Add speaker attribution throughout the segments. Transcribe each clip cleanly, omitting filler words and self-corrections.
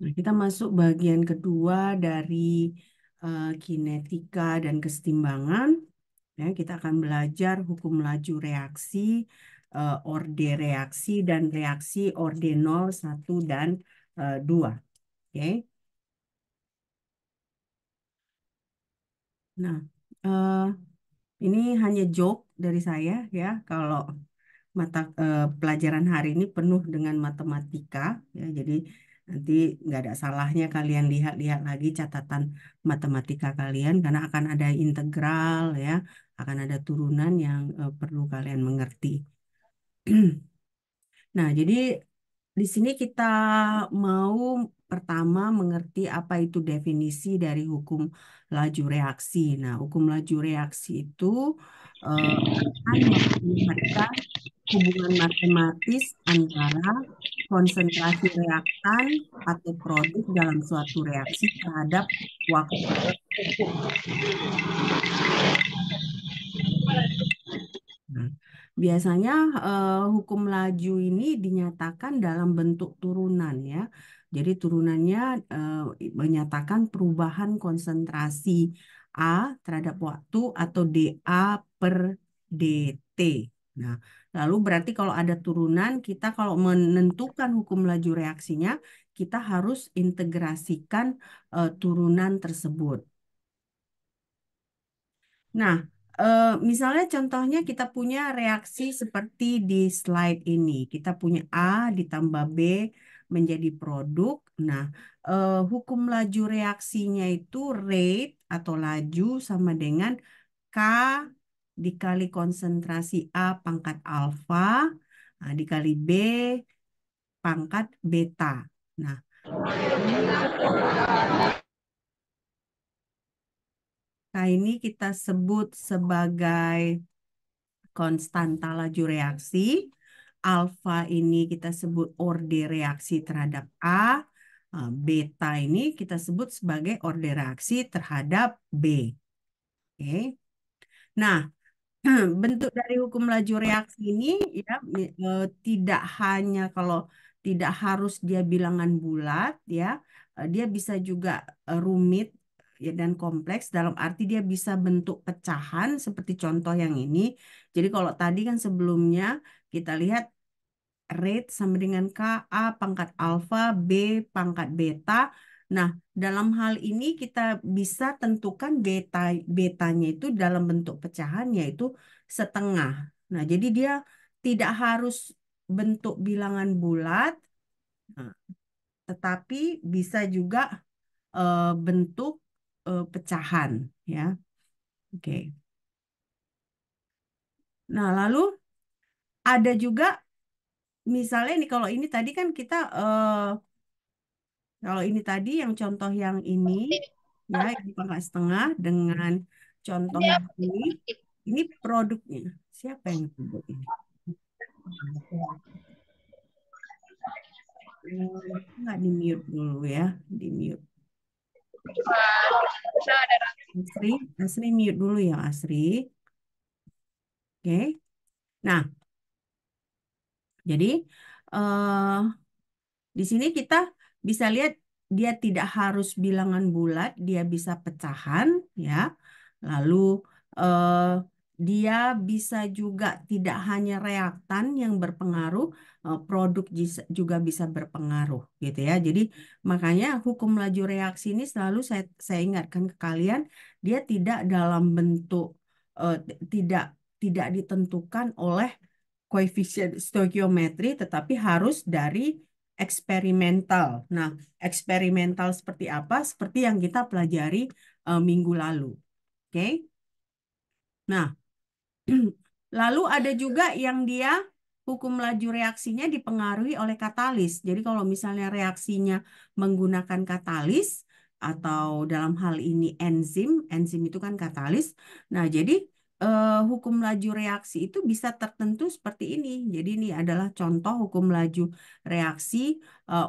Speaker 1: Nah, kita masuk bagian kedua dari kinetika dan kesetimbangan. Ya, kita akan belajar hukum laju reaksi, orde reaksi, dan reaksi orde 0, 1, dan 2. Oke. Nah, eh, ini hanya joke dari saya ya, kalau pelajaran hari ini penuh dengan matematika ya, jadi nanti nggak ada salahnya kalian lihat-lihat lagi catatan matematika kalian karena akan ada integral ya, akan ada turunan yang perlu kalian mengerti. Nah, jadi di sini kita mau pertama mengerti apa itu definisi dari hukum laju reaksi. Nah, hukum laju reaksi itu akan memperlihatkan hubungan matematis antara konsentrasi reaktan atau produk dalam suatu reaksi terhadap waktu. Nah, biasanya hukum laju ini dinyatakan dalam bentuk turunan ya. Jadi turunannya menyatakan perubahan konsentrasi A terhadap waktu atau dA per dt. Nah, lalu berarti kalau ada turunan, kita kalau menentukan hukum laju reaksinya, kita harus integrasikan turunan tersebut. Nah, misalnya contohnya kita punya reaksi seperti di slide ini. Kita punya A ditambah B menjadi produk. Nah, hukum laju reaksinya itu rate atau laju sama dengan K dikali konsentrasi A pangkat alfa, nah, dikali B pangkat beta. Nah, ini kita sebut sebagai konstanta laju reaksi. Alfa ini kita sebut orde reaksi terhadap A. Beta ini kita sebut sebagai orde reaksi terhadap B. Oke. Nah, bentuk dari hukum laju reaksi ini ya tidak hanya kalau tidak harus dia bilangan bulat ya, dia bisa juga rumit ya dan kompleks dalam arti dia bisa bentuk pecahan seperti contoh yang ini. Jadi kalau tadi kan sebelumnya kita lihat rate sama dengan K, A pangkat alfa, B pangkat beta. Nah, dalam hal ini kita bisa tentukan betanya itu dalam bentuk pecahan yaitu setengah. Nah, jadi dia tidak harus bentuk bilangan bulat, nah, tetapi bisa juga bentuk pecahan ya. Oke. Nah, lalu ada juga misalnya nih kalau ini tadi kan kita kalau ini tadi yang contoh yang ini, ya, ini pangkat setengah dengan contoh yang ini produknya. Siapa yang sebut ini? Nggak di mute dulu ya, di mute. Asri, Asri mute dulu ya Asri. Oke. Nah, jadi eh di sini kita bisa lihat dia tidak harus bilangan bulat, dia bisa pecahan, ya. Lalu eh, dia bisa juga tidak hanya reaktan yang berpengaruh, produk juga bisa berpengaruh, gitu ya. Jadi makanya hukum laju reaksi ini selalu saya ingatkan ke kalian, dia tidak dalam bentuk tidak tidak ditentukan oleh koefisien stoikiometri, tetapi harus dari eksperimental. Nah, eksperimental seperti apa? Seperti yang kita pelajari minggu lalu. Oke? Nah, lalu ada juga yang dia hukum laju reaksinya dipengaruhi oleh katalis. Jadi kalau misalnya reaksinya menggunakan katalis atau dalam hal ini enzim, enzim itu kan katalis. Nah, jadi hukum laju reaksi itu bisa tertentu seperti ini. Jadi ini adalah contoh hukum laju reaksi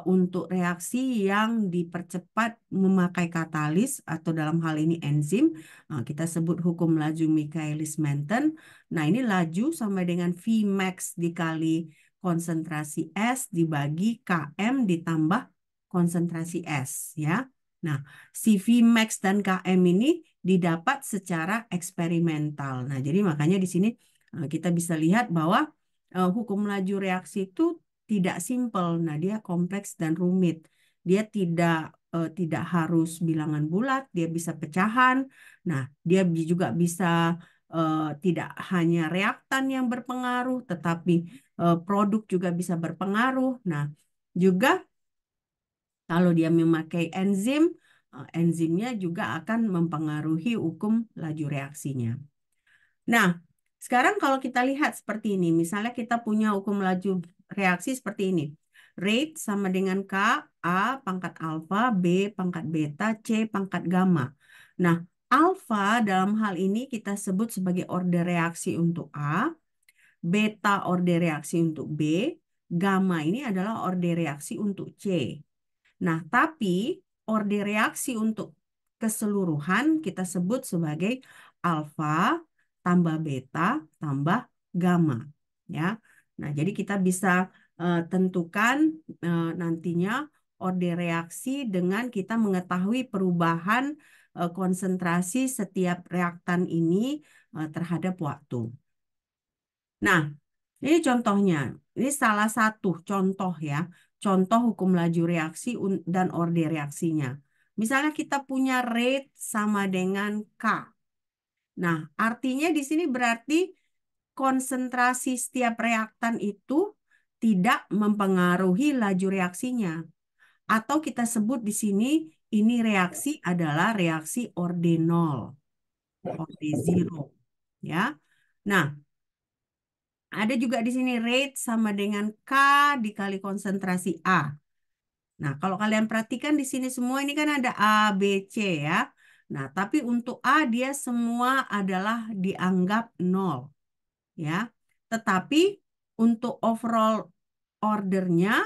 Speaker 1: untuk reaksi yang dipercepat memakai katalis atau dalam hal ini enzim. Kita sebut hukum laju Michaelis-Menten. Nah, ini laju sama dengan Vmax dikali konsentrasi S dibagi Km ditambah konsentrasi S ya. Nah, CV Max dan KM ini didapat secara eksperimental. Nah, jadi makanya di sini kita bisa lihat bahwa hukum laju reaksi itu tidak simpel. Nah, dia kompleks dan rumit. Dia tidak harus bilangan bulat, dia bisa pecahan. Nah, dia juga bisa tidak hanya reaktan yang berpengaruh, tetapi produk juga bisa berpengaruh. Nah, juga kalau dia memakai enzim, enzimnya juga akan mempengaruhi hukum laju reaksinya. Nah, sekarang kalau kita lihat seperti ini, misalnya kita punya hukum laju reaksi seperti ini. Rate sama dengan K, A pangkat alfa, B pangkat beta, C pangkat gamma. Nah, alfa dalam hal ini kita sebut sebagai order reaksi untuk A, beta order reaksi untuk B, gamma ini adalah order reaksi untuk C. Nah, tapi orde reaksi untuk keseluruhan kita sebut sebagai alfa tambah beta tambah gamma, ya. Nah, jadi kita bisa tentukan nantinya orde reaksi dengan kita mengetahui perubahan konsentrasi setiap reaktan ini terhadap waktu. Nah, ini contohnya. Ini salah satu contoh ya. Contoh hukum laju reaksi dan orde reaksinya. Misalnya kita punya rate sama dengan K. Nah, artinya di sini berarti konsentrasi setiap reaktan itu tidak mempengaruhi laju reaksinya. Atau kita sebut di sini ini reaksi adalah reaksi orde 0, orde 0. Ya. Nah, ada juga di sini rate sama dengan K dikali konsentrasi A. Nah, kalau kalian perhatikan di sini semua ini kan ada A, B, C ya. Nah, tapi untuk A dia semua adalah dianggap 0 ya. Tetapi untuk overall ordernya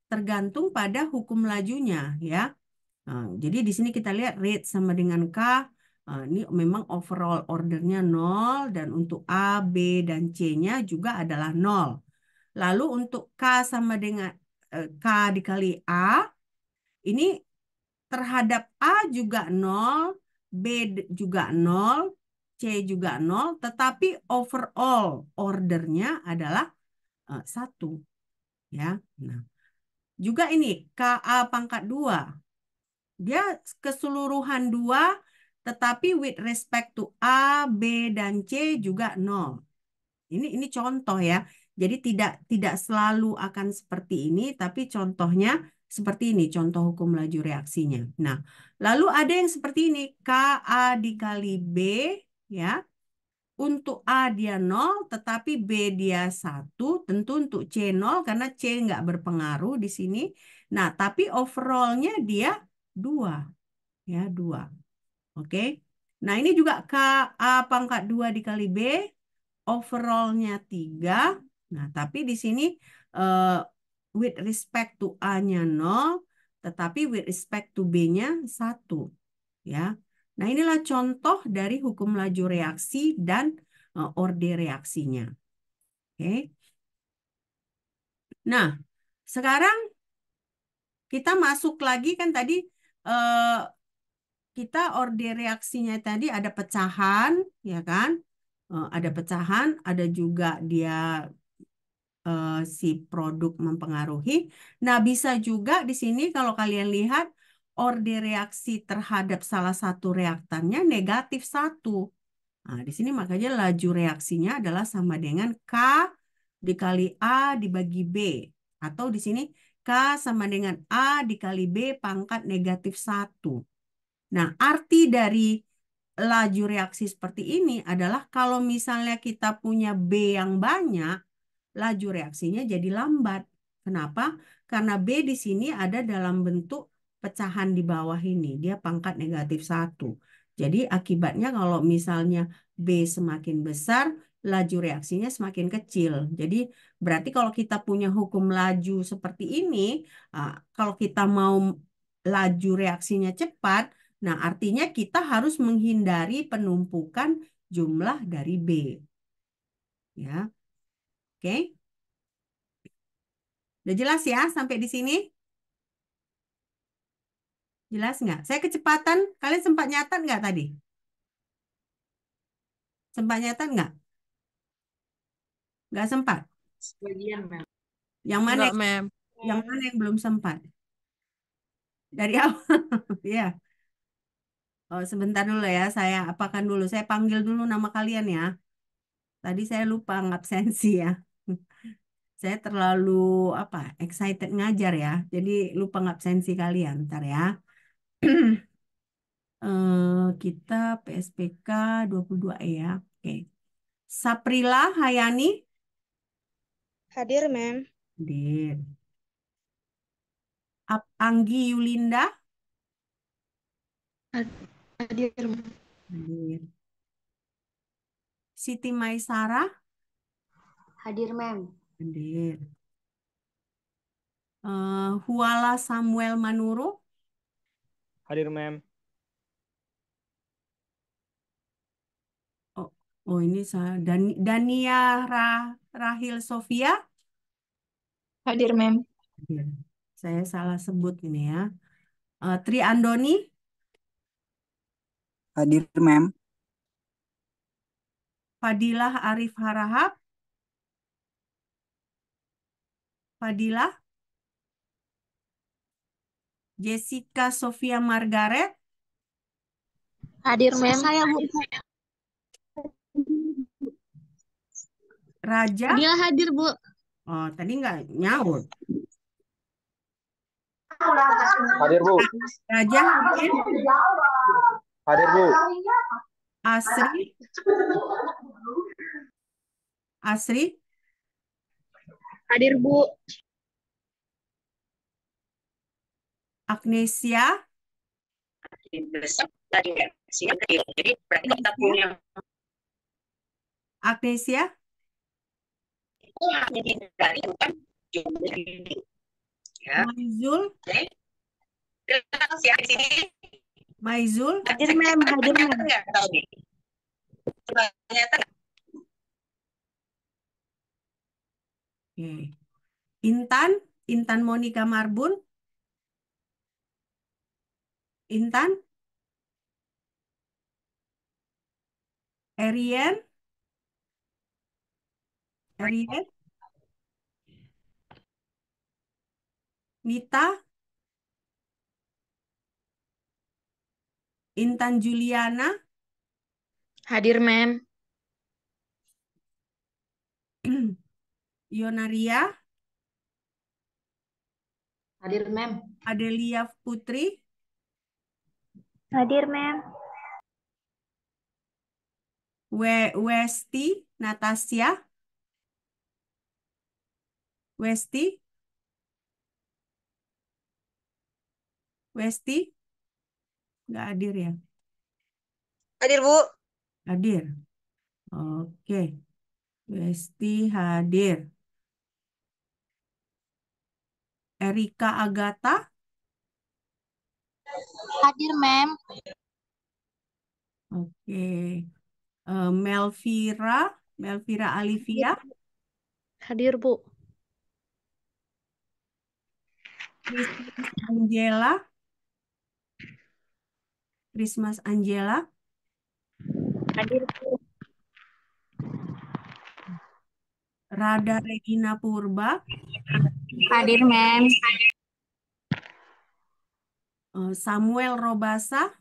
Speaker 1: tergantung pada hukum lajunya ya. Nah, jadi di sini kita lihat rate sama dengan K. Ini memang overall ordernya 0 dan untuk A, B, dan C-nya juga adalah 0. Lalu untuk K sama dengan K dikali A, ini terhadap A juga 0, B juga 0, C juga 0, tetapi overall ordernya adalah 1. Ya. Nah, juga ini KA pangkat 2. Dia keseluruhan 2, tetapi with respect to A, B, dan C juga 0. Ini contoh ya. Jadi tidak selalu akan seperti ini, tapi contohnya seperti ini, contoh hukum laju reaksinya. Nah, lalu ada yang seperti ini, KA dikali B, ya. Untuk A dia 0, tetapi B dia 1, tentu untuk C 0, karena C nggak berpengaruh di sini. Nah, tapi overallnya dia 2, ya 2. Oke. Nah, ini juga KA pangkat 2 dikali B, overallnya 3. Nah, tapi di sini eh, with respect to A-nya 0, tetapi with respect to B-nya 1. Ya. Nah, inilah contoh dari hukum laju reaksi dan orde reaksinya. Oke. Nah, sekarang kita masuk lagi kan tadi eh, kita orde reaksinya tadi ada pecahan, ya kan? Ada pecahan, ada juga dia si produk mempengaruhi. Nah, bisa juga di sini kalau kalian lihat orde reaksi terhadap salah satu reaktannya negatif 1. Nah, di sini makanya laju reaksinya adalah sama dengan K dikali A dibagi B. Atau di sini K sama dengan A dikali B pangkat negatif 1. Nah, arti dari laju reaksi seperti ini adalah kalau misalnya kita punya B yang banyak, laju reaksinya jadi lambat. Kenapa? Karena B di sini ada dalam bentuk pecahan di bawah ini. Dia pangkat negatif 1. Jadi akibatnya kalau misalnya B semakin besar, laju reaksinya semakin kecil. Jadi berarti kalau kita punya hukum laju seperti ini, kalau kita mau laju reaksinya cepat, nah artinya kita harus menghindari penumpukan jumlah dari B. Ya, oke. Udah jelas ya sampai di sini? Jelas nggak? Saya kecepatan, kalian sempat nyatat nggak tadi? Sempat nyatat nggak? Nggak sempat.
Speaker 2: Sebagian, Mem.
Speaker 1: Yang mana?
Speaker 3: Enggak, Mem.
Speaker 1: Yang mana yang belum sempat? Dari awal, ya. Oh, sebentar dulu ya, saya apakan dulu. Saya panggil dulu nama kalian ya. Tadi saya lupa ngabsensi ya. Saya terlalu apa? Excited ngajar ya. Jadi lupa ngabsensi kalian. Ntar ya. Kita PSPK 22 ya. Oke. Saprila Hayani.
Speaker 4: Hadir, Mem.
Speaker 1: Hadir. Anggi Yulinda.
Speaker 4: Hadir, Mem.
Speaker 1: Hadir. Siti Maisara.
Speaker 2: Hadir, Mem.
Speaker 1: Hadir. Huala Samuel Manuru.
Speaker 5: Hadir, Mem.
Speaker 1: Oh, oh ini saya Dania Rahil Sofia.
Speaker 4: Hadir, Mem.
Speaker 1: Hadir. Saya salah sebut ini ya. Tri Andoni.
Speaker 6: Hadir, Mem.
Speaker 1: Fadilah Arif Harahap. Fadilah. Jessica Sofia Margaret.
Speaker 4: Hadir, Mem.
Speaker 2: Saya, Bu.
Speaker 1: Raja.
Speaker 2: Dia hadir, Bu.
Speaker 1: Oh, tadi nggak nyaut.
Speaker 5: Hadir, Bu.
Speaker 1: Raja hadir.
Speaker 5: Hadir, Bu.
Speaker 1: Asri. Asri.
Speaker 4: Hadir, Bu.
Speaker 1: Agnesia.
Speaker 2: Jadi berarti kita punya
Speaker 1: Agnesia.
Speaker 2: dari bukan ya.
Speaker 1: Maizul.
Speaker 2: Siapa di sini?
Speaker 1: Maizul.
Speaker 4: Hadir, Mem. Hadir, Mem.
Speaker 2: Enggak tahu nih. Ternyata
Speaker 1: Oke. Intan. Intan Monica Marbun. Intan. Erien. Erien. Nita. Intan Juliana.
Speaker 4: Hadir, Mem.
Speaker 1: Yonaria.
Speaker 2: hadir, Mem.
Speaker 1: Adelia Putri.
Speaker 4: Hadir, Mem.
Speaker 1: Westi Natasha. Westi. Westi. Nggak hadir ya?
Speaker 4: Hadir, Bu.
Speaker 1: Hadir. Oke. Westi hadir. Erika Agatha.
Speaker 4: Hadir, Mem.
Speaker 1: Oke. Melvira. Melvira Alivia.
Speaker 4: Hadir, Bu.
Speaker 1: Christmas Angela. Christmas Angela.
Speaker 4: Hadir, Bu.
Speaker 1: Rada Regina Purba.
Speaker 4: Hadir, Mem.
Speaker 1: Samuel Robasa.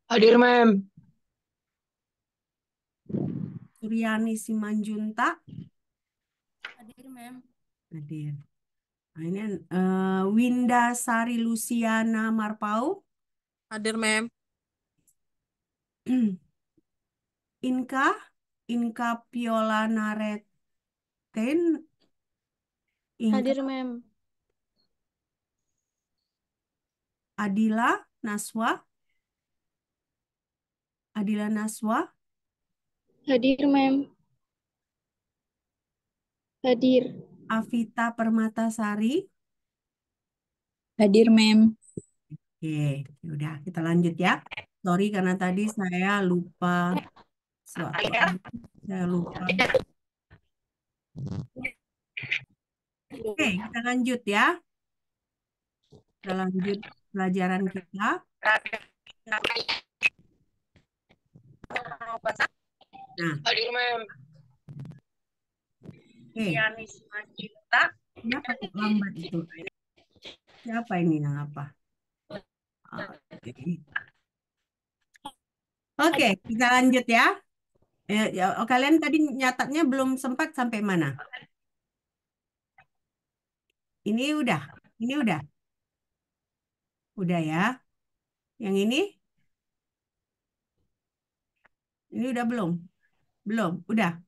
Speaker 5: Hadir, Mem.
Speaker 1: Suryani Simanjunta.
Speaker 3: Hadir, Mem.
Speaker 1: Hadir. Nah, ini Winda Sari Luciana Marpau.
Speaker 3: Hadir, Mem.
Speaker 1: Inka. Inka Piola Nareten. Inka
Speaker 4: Hadir, Mem.
Speaker 1: Adila Naswa. Adila Naswa.
Speaker 4: Hadir, Mem. Hadir.
Speaker 1: Avita Permatasari.
Speaker 4: Hadir, Mem.
Speaker 1: Oke, udah kita lanjut ya. Sorry karena tadi saya lupa suatu. Saya lupa. Oke, kita lanjut ya. Kita lanjut pelajaran kita. Nah,
Speaker 5: Hadir, Mem.
Speaker 1: oke.
Speaker 2: Yanisma Cipta.
Speaker 1: Kenapa kok lambat itu? Siapa ini yang apa? Oke, Oke, kita lanjut ya. Kalian tadi nyatatnya belum sempat sampai mana? Ini udah. Ini udah. Udah ya. Yang ini? Ini udah belum? Belum. Udah.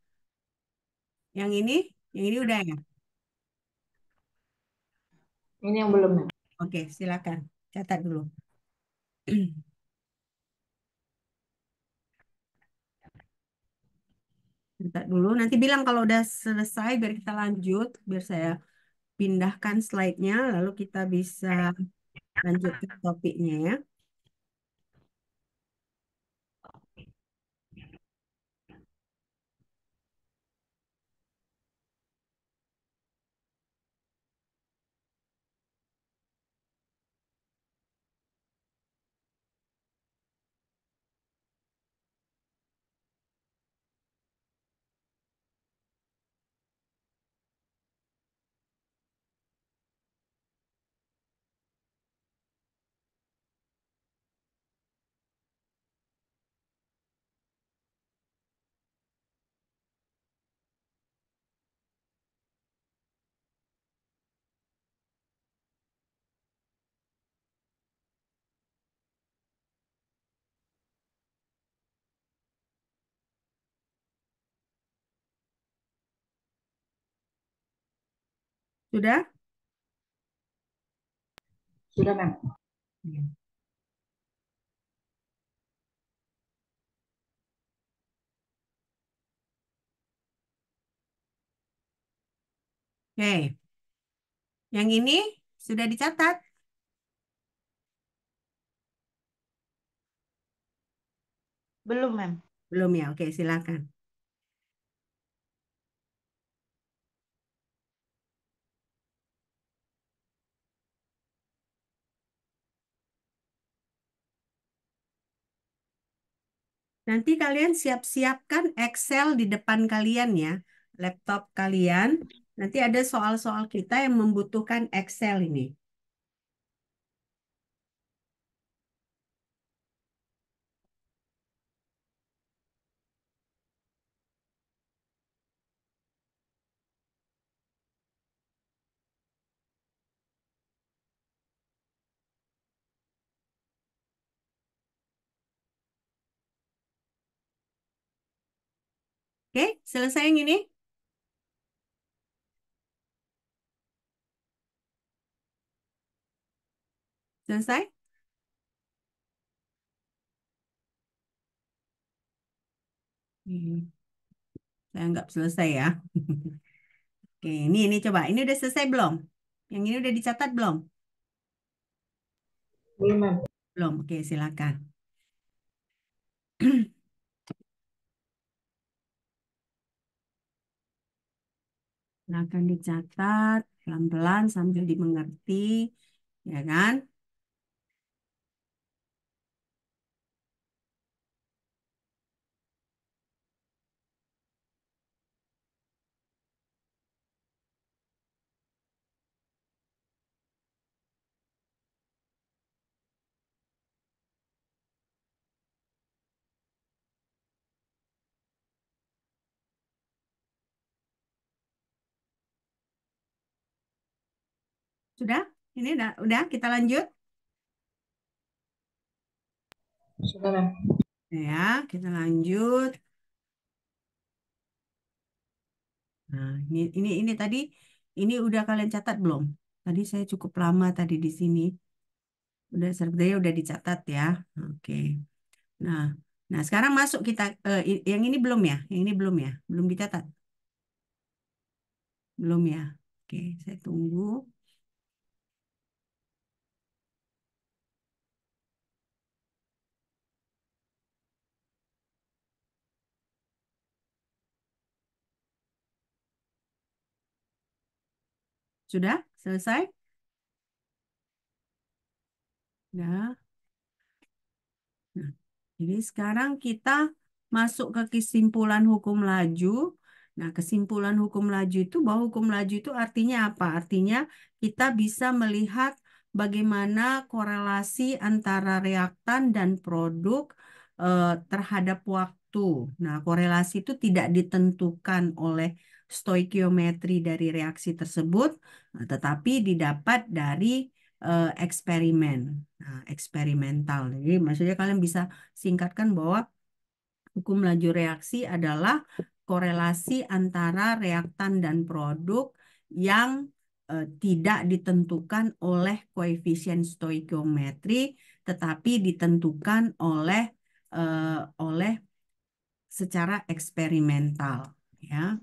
Speaker 1: Yang ini? Yang ini udah ya?
Speaker 2: Ini yang belum, Mem.
Speaker 1: Oke, silakan. Catat dulu. Catat dulu. Nanti bilang kalau udah selesai biar kita lanjut. Biar saya pindahkan slide-nya. Lalu kita bisa lanjut ke topiknya ya. Sudah?
Speaker 2: Sudah, Mem.
Speaker 1: Ya. Oke. Yang ini sudah dicatat?
Speaker 3: Belum, Mem.
Speaker 1: Belum ya? Oke, silakan. Nanti kalian siap-siapkan Excel di depan kalian ya, laptop kalian. Nanti ada soal-soal kita yang membutuhkan Excel ini. Oke, selesai yang ini? Selesai? Hmm, saya anggap selesai ya. Oke, ini coba. Ini udah selesai belum? Yang ini udah dicatat belum?
Speaker 2: Belum, Mem.
Speaker 1: Belum. Oke, silakan. Silakan dicatat pelan-pelan sambil dimengerti, ya kan? Sudah? Ini udah kita lanjut
Speaker 2: Sudah, Mem.
Speaker 1: ya, kita lanjut. Nah, ini tadi ini udah kalian catat belum? Tadi saya cukup lama tadi di sini. Udah sepertinya udah dicatat ya. Oke. Nah, nah sekarang masuk kita yang ini belum ya? Yang ini belum ya? Belum dicatat? Belum ya? Oke, saya tunggu. Sudah? Selesai? Ya. Nah, jadi sekarang kita masuk ke kesimpulan hukum laju. Nah, kesimpulan hukum laju itu bahwa hukum laju itu artinya apa? Artinya kita bisa melihat bagaimana korelasi antara reaktan dan produk terhadap waktu. Nah, korelasi itu tidak ditentukan oleh stoikiometri dari reaksi tersebut, tetapi didapat dari eksperimen. Nah, eksperimental. Jadi maksudnya kalian bisa singkatkan bahwa hukum laju reaksi adalah korelasi antara reaktan dan produk yang tidak ditentukan oleh koefisien stoikiometri, tetapi ditentukan oleh secara eksperimental. Ya.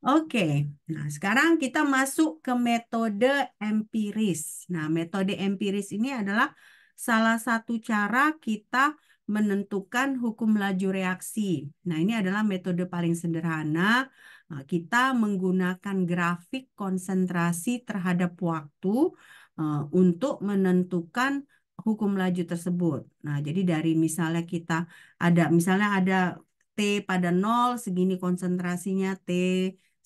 Speaker 1: Oke, nah sekarang kita masuk ke metode empiris. Nah, metode empiris ini adalah salah satu cara kita menentukan hukum laju reaksi. Nah, ini adalah metode paling sederhana. Nah, kita menggunakan grafik konsentrasi terhadap waktu untuk menentukan hukum laju tersebut. Nah, jadi dari misalnya ada T pada 0, segini konsentrasinya, T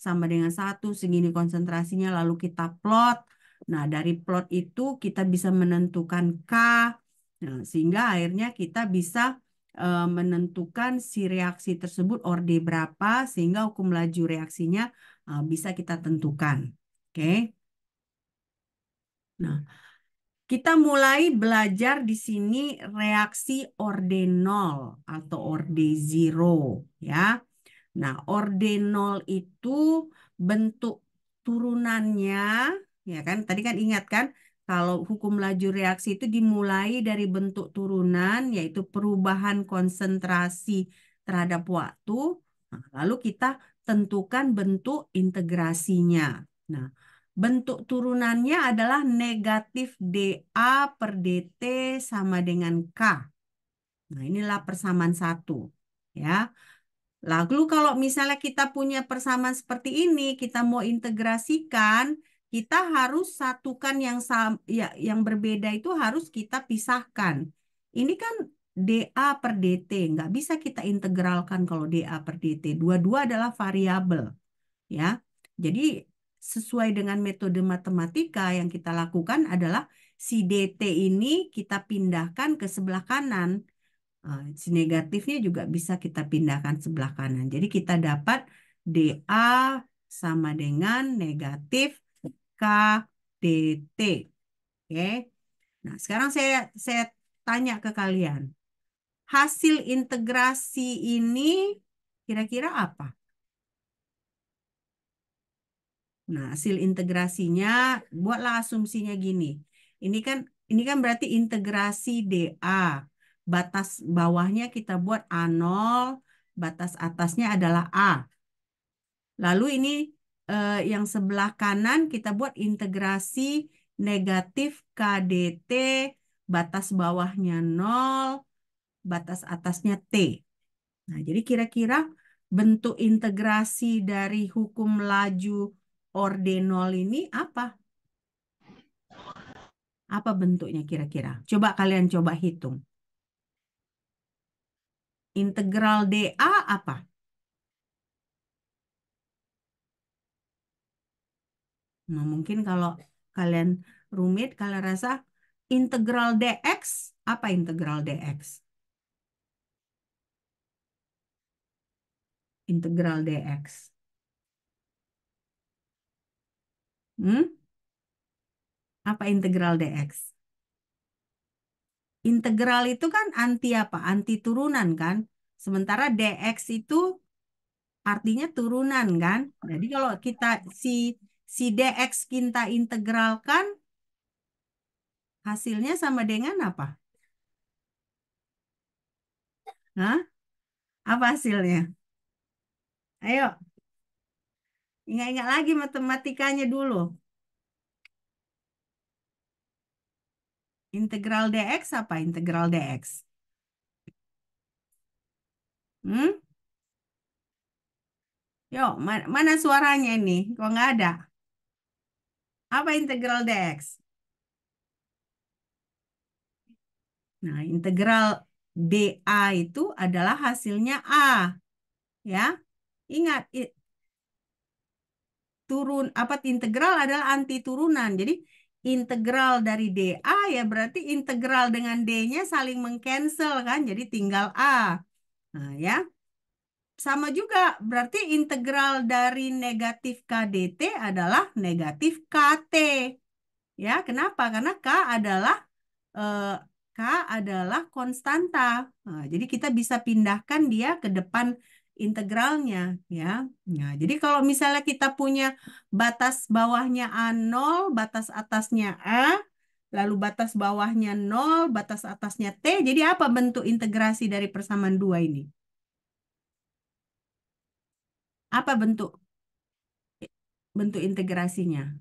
Speaker 1: sama dengan 1, segini konsentrasinya, lalu kita plot. Nah, dari plot itu kita bisa menentukan K, nah, sehingga akhirnya kita bisa menentukan si reaksi tersebut orde berapa, sehingga hukum laju reaksinya bisa kita tentukan. Oke. Nah, kita mulai belajar di sini reaksi orde 0 atau orde 0, ya. Nah, orde 0 itu bentuk turunannya, ya kan? Tadi kan ingat kan, kalau hukum laju reaksi itu dimulai dari bentuk turunan, yaitu perubahan konsentrasi terhadap waktu. Nah, lalu kita tentukan bentuk integrasinya. Nah, bentuk turunannya adalah negatif dA per dt sama dengan K. Nah, inilah persamaan satu. Ya. Lalu kalau misalnya kita punya persamaan seperti ini, kita mau integrasikan, kita harus satukan yang berbeda itu harus kita pisahkan. Ini kan dA per dt, nggak bisa kita integralkan kalau dA per dt. Dua-dua adalah variabel, ya. Jadi sesuai dengan metode matematika yang kita lakukan adalah si dt ini kita pindahkan ke sebelah kanan. Si negatifnya juga bisa kita pindahkan sebelah kanan. Jadi kita dapat dA sama dengan negatif K dt. Oke. Nah, sekarang saya tanya ke kalian. Hasil integrasi ini kira-kira apa? Nah, hasil integrasinya buatlah asumsinya gini. Ini kan berarti integrasi dA. Batas bawahnya kita buat A0, batas atasnya adalah A. Lalu ini yang sebelah kanan kita buat integrasi negatif KDT, batas bawahnya 0, batas atasnya T. Nah, jadi kira-kira bentuk integrasi dari hukum laju orde 0 ini apa? Apa bentuknya kira-kira? Coba kalian coba hitung. Integral dA apa? Nah, mungkin kalau kalian rumit, kalian rasa integral dx, apa integral dx? Integral dx. Hmm? Apa integral dx? Integral itu kan anti apa? Anti turunan kan? Sementara dx itu artinya turunan kan? Jadi kalau kita si dx kita integralkan, hasilnya sama dengan apa? Hah? Apa hasilnya? Ayo, ingat-ingat lagi matematikanya dulu. Integral dx apa integral dx? Hmm? Yuk, mana suaranya ini? Kok nggak ada? Apa integral dx? Nah, integral dA itu adalah hasilnya A. Ya, ingat, integral adalah anti turunan. Jadi integral dari dA ya berarti integral dengan D-nya saling mengcancel kan. Jadi tinggal A. Nah, ya. Sama juga berarti integral dari negatif KDT adalah negatif KT. Ya, kenapa? Karena eh, K adalah konstanta. Nah, jadi kita bisa pindahkan dia ke depan integralnya, ya. Nah, jadi kalau misalnya kita punya batas bawahnya A0, batas atasnya A, lalu batas bawahnya 0, batas atasnya T, jadi apa bentuk integrasi dari persamaan dua ini? Apa bentuk bentuk integrasinya?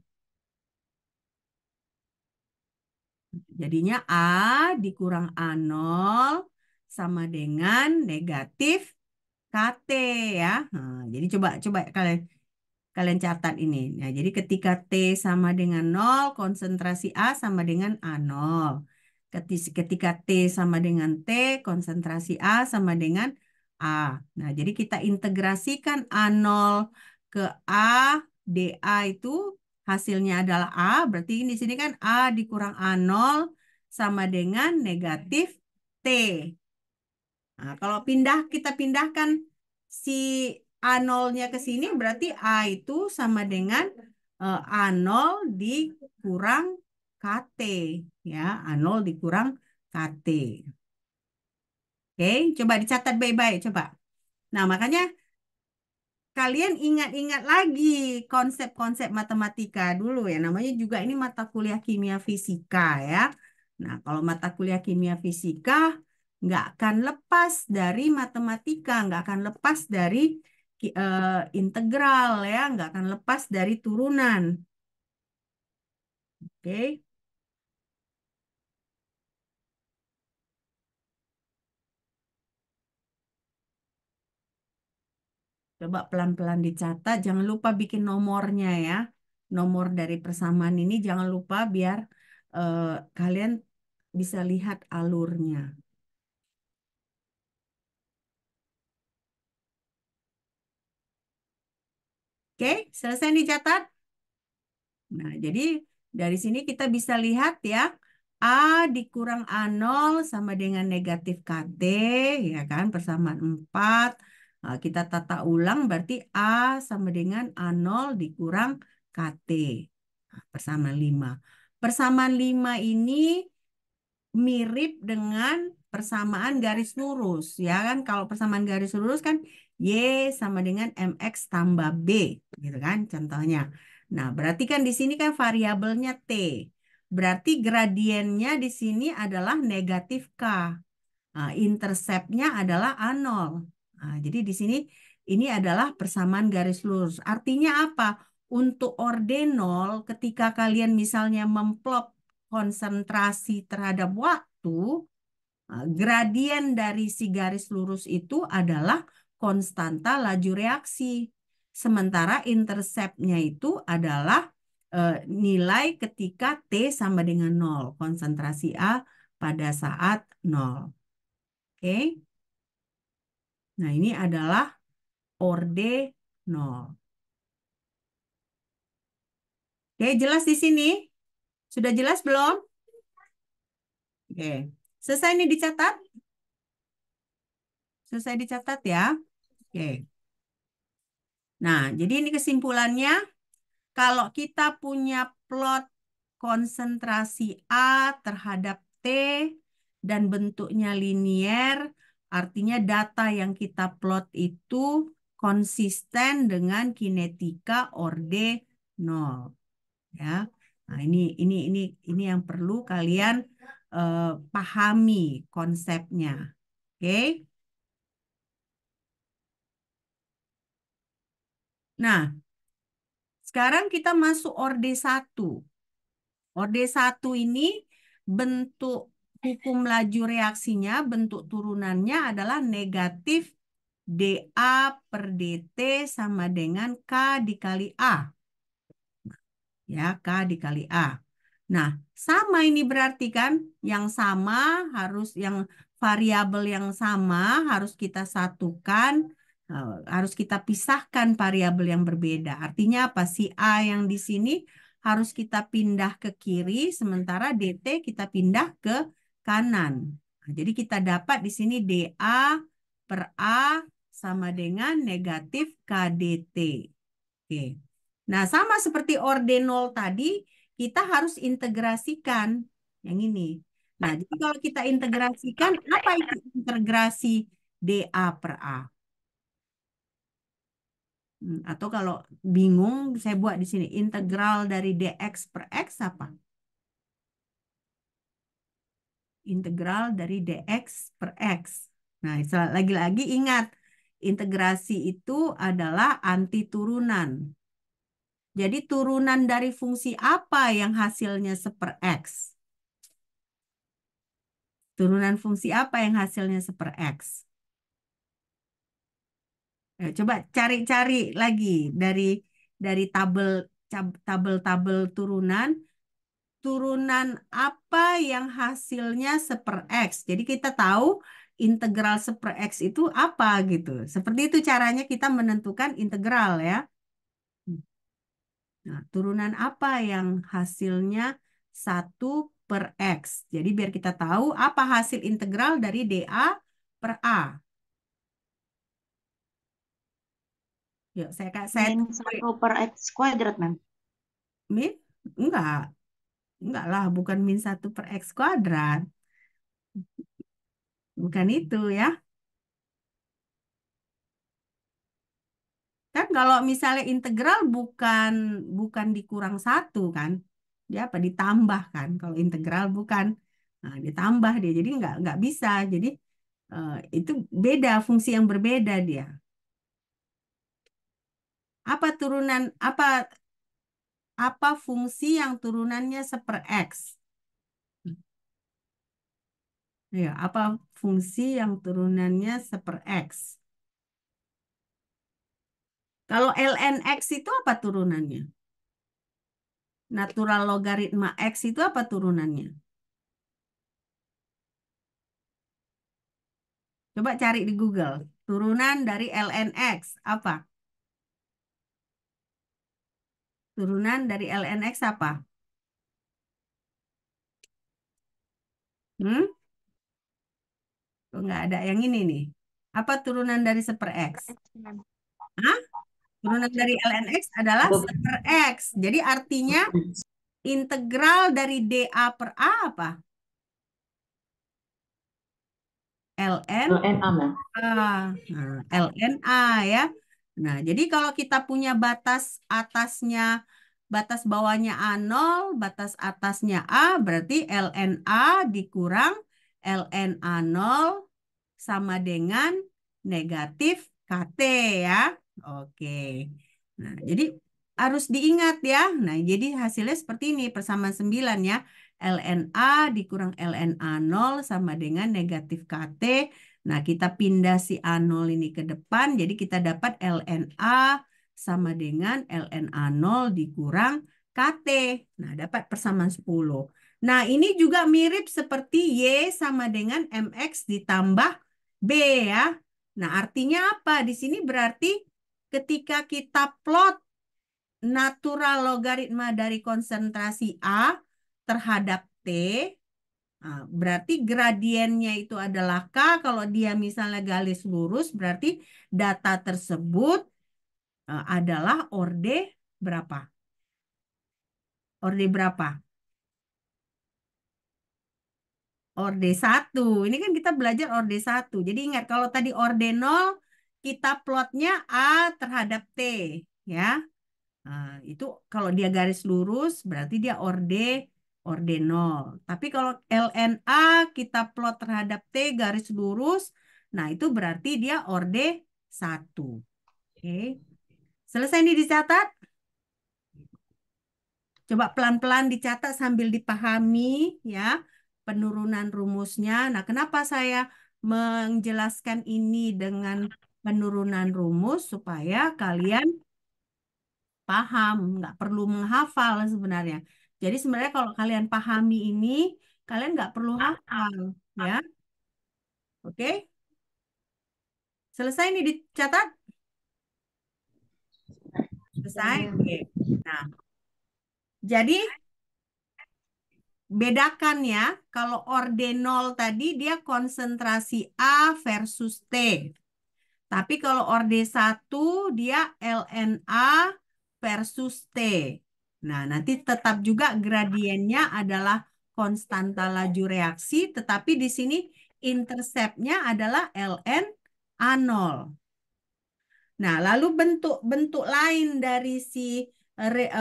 Speaker 1: Jadinya A dikurang A0 sama dengan negatif KT ya. Nah, jadi coba coba kalian kalian catat ini. Nah, jadi ketika T sama dengan 0, konsentrasi A sama dengan A0. Ketika T sama dengan T, konsentrasi A sama dengan A. Nah, jadi kita integrasikan A0 ke A, dA itu hasilnya adalah A, berarti di sini kan A dikurang A0 sama dengan negatif T. Nah, kalau kita pindahkan si A0-nya ke sini, berarti A itu sama dengan A0 dikurang KT. Ya, A0 dikurang KT. Oke, coba dicatat baik-baik, coba. Nah, makanya kalian ingat-ingat lagi konsep-konsep matematika dulu ya. Namanya juga ini mata kuliah kimia fisika ya. Nah, kalau mata kuliah kimia fisika nggak akan lepas dari matematika, nggak akan lepas dari integral ya, nggak akan lepas dari turunan. Oke. Coba pelan-pelan dicatat, jangan lupa bikin nomornya ya. Nomor dari persamaan ini jangan lupa biar eh, kalian bisa lihat alurnya. Oke, selesai dicatat. Nah, jadi dari sini kita bisa lihat ya, A dikurang A0 sama dengan negatif KT, ya kan, persamaan 4. Nah, kita tata ulang berarti A sama dengan A0 dikurang KT. Nah, persamaan 5. Persamaan 5 ini mirip dengan persamaan garis lurus ya kan, kalau persamaan garis lurus kan Y sama dengan MX tambah B gitu kan contohnya. Nah, berarti kan di sini kan variabelnya T, berarti gradiennya di sini adalah negatif K. Nah, interceptnya adalah A0. Nah, jadi di sini ini adalah persamaan garis lurus. Artinya apa? Untuk ordenol, ketika kalian misalnya memplot konsentrasi terhadap waktu, gradien dari si garis lurus itu adalah konstanta laju reaksi. Sementara interceptnya itu adalah nilai ketika T sama dengan 0, konsentrasi A pada saat 0. Oke. Nah, ini adalah orde 0. Oke, jelas di sini? Sudah jelas belum? Oke. Selesai ini dicatat? Selesai dicatat ya? Oke. Nah, jadi ini kesimpulannya. Kalau kita punya plot konsentrasi A terhadap T dan bentuknya linier, artinya data yang kita plot itu konsisten dengan kinetika orde 0. Ya. Nah, ini yang perlu kalian pahami konsepnya. Oke? Nah, sekarang kita masuk orde 1. Orde 1 ini bentuk hukum laju reaksinya, bentuk turunannya adalah negatif dA per dt sama dengan K dikali A. Ya, K dikali A. Nah, sama ini berarti kan, yang sama harus yang variabel yang sama harus kita satukan, harus kita pisahkan variabel yang berbeda. Artinya apa? Si A yang di sini harus kita pindah ke kiri, sementara DT kita pindah ke kanan. Nah, jadi kita dapat di sini DA per A sama dengan negatif KDT. Oke. Nah, sama seperti ordenol tadi, kita harus integrasikan yang ini. Nah, jadi kalau kita integrasikan, apa itu integrasi DA per A? Atau kalau bingung, saya buat di sini. Integral dari DX per X apa? Integral dari DX per X. Nah, lagi-lagi ingat, integrasi itu adalah anti turunan. Jadi turunan dari fungsi apa yang hasilnya seper X? Turunan fungsi apa yang hasilnya seper X? Coba cari-cari lagi dari tabel turunan. Turunan apa yang hasilnya seper X? Jadi kita tahu integral seper X itu apa gitu. Seperti itu caranya kita menentukan integral ya. Nah, turunan apa yang hasilnya 1 per X. Jadi biar kita tahu apa hasil integral dari DA per A. Yuk, saya
Speaker 3: Min 1/x², Mem.
Speaker 1: min enggak lah, bukan min 1 per X kuadrat. Bukan itu ya. Kan kalau misalnya integral bukan dikurang 1 kan. Dia apa ditambah kan. Kalau integral bukan ditambah dia. Jadi nggak bisa. Jadi itu beda, fungsi yang berbeda dia. Apa turunan apa fungsi yang turunannya seper X? Ya, apa fungsi yang turunannya seper X? Kalau ln X itu apa turunannya? Natural logaritma X itu apa turunannya? Coba cari di Google. Turunan dari ln X apa? Turunan dari ln X apa? Hmm? Kok nggak ada yang ini nih. Apa turunan dari seper X? Hah? Turunan dari ln X adalah seper X. Jadi artinya integral dari DA per A apa? ln
Speaker 2: LNA, Mem.
Speaker 1: A. Nah, LNA ya. Nah, jadi kalau kita punya batas atasnya, batas bawahnya A0, batas atasnya A, berarti LNA dikurang LNA0 sama dengan negatif KT ya. Oke. Nah, jadi harus diingat ya. Nah, jadi hasilnya seperti ini, persamaan 9 ya. LNA dikurang LNA0 sama dengan negatif KT. Nah, kita pindah si A0 ini ke depan, jadi kita dapat LNA sama dengan LNA0 dikurang KT. Nah, dapat persamaan 10. Nah, ini juga mirip seperti Y sama dengan MX ditambah B ya. Nah, artinya apa? Di sini berarti ketika kita plot natural logaritma dari konsentrasi A terhadap T, berarti gradiennya itu adalah K. Kalau dia misalnya garis lurus, berarti data tersebut adalah orde berapa? Orde berapa? Orde 1. Ini kan kita belajar orde 1. Jadi ingat kalau tadi orde 0, kita plotnya A terhadap T. Ya. Itu kalau dia garis lurus berarti dia orde 0. Tapi kalau LNA kita plot terhadap T garis lurus, nah itu berarti dia orde 1. Oke. Selesai ini dicatat? Coba pelan-pelan dicatat sambil dipahami ya penurunan rumusnya. Nah, kenapa saya menjelaskan ini dengan penurunan rumus supaya kalian paham, nggak perlu menghafal sebenarnya. Jadi sebenarnya kalau kalian pahami ini, kalian nggak perlu hafal, ya. Oke? Selesai nih dicatat? Selesai? Oke. Nah, jadi bedakan ya, kalau ordenol tadi dia konsentrasi A versus T. Tapi kalau orde 1 dia LNA versus T. Nah, nanti tetap juga gradiennya adalah konstanta laju reaksi, tetapi di sini interceptnya adalah ln A0. Nah, lalu bentuk-bentuk lain dari si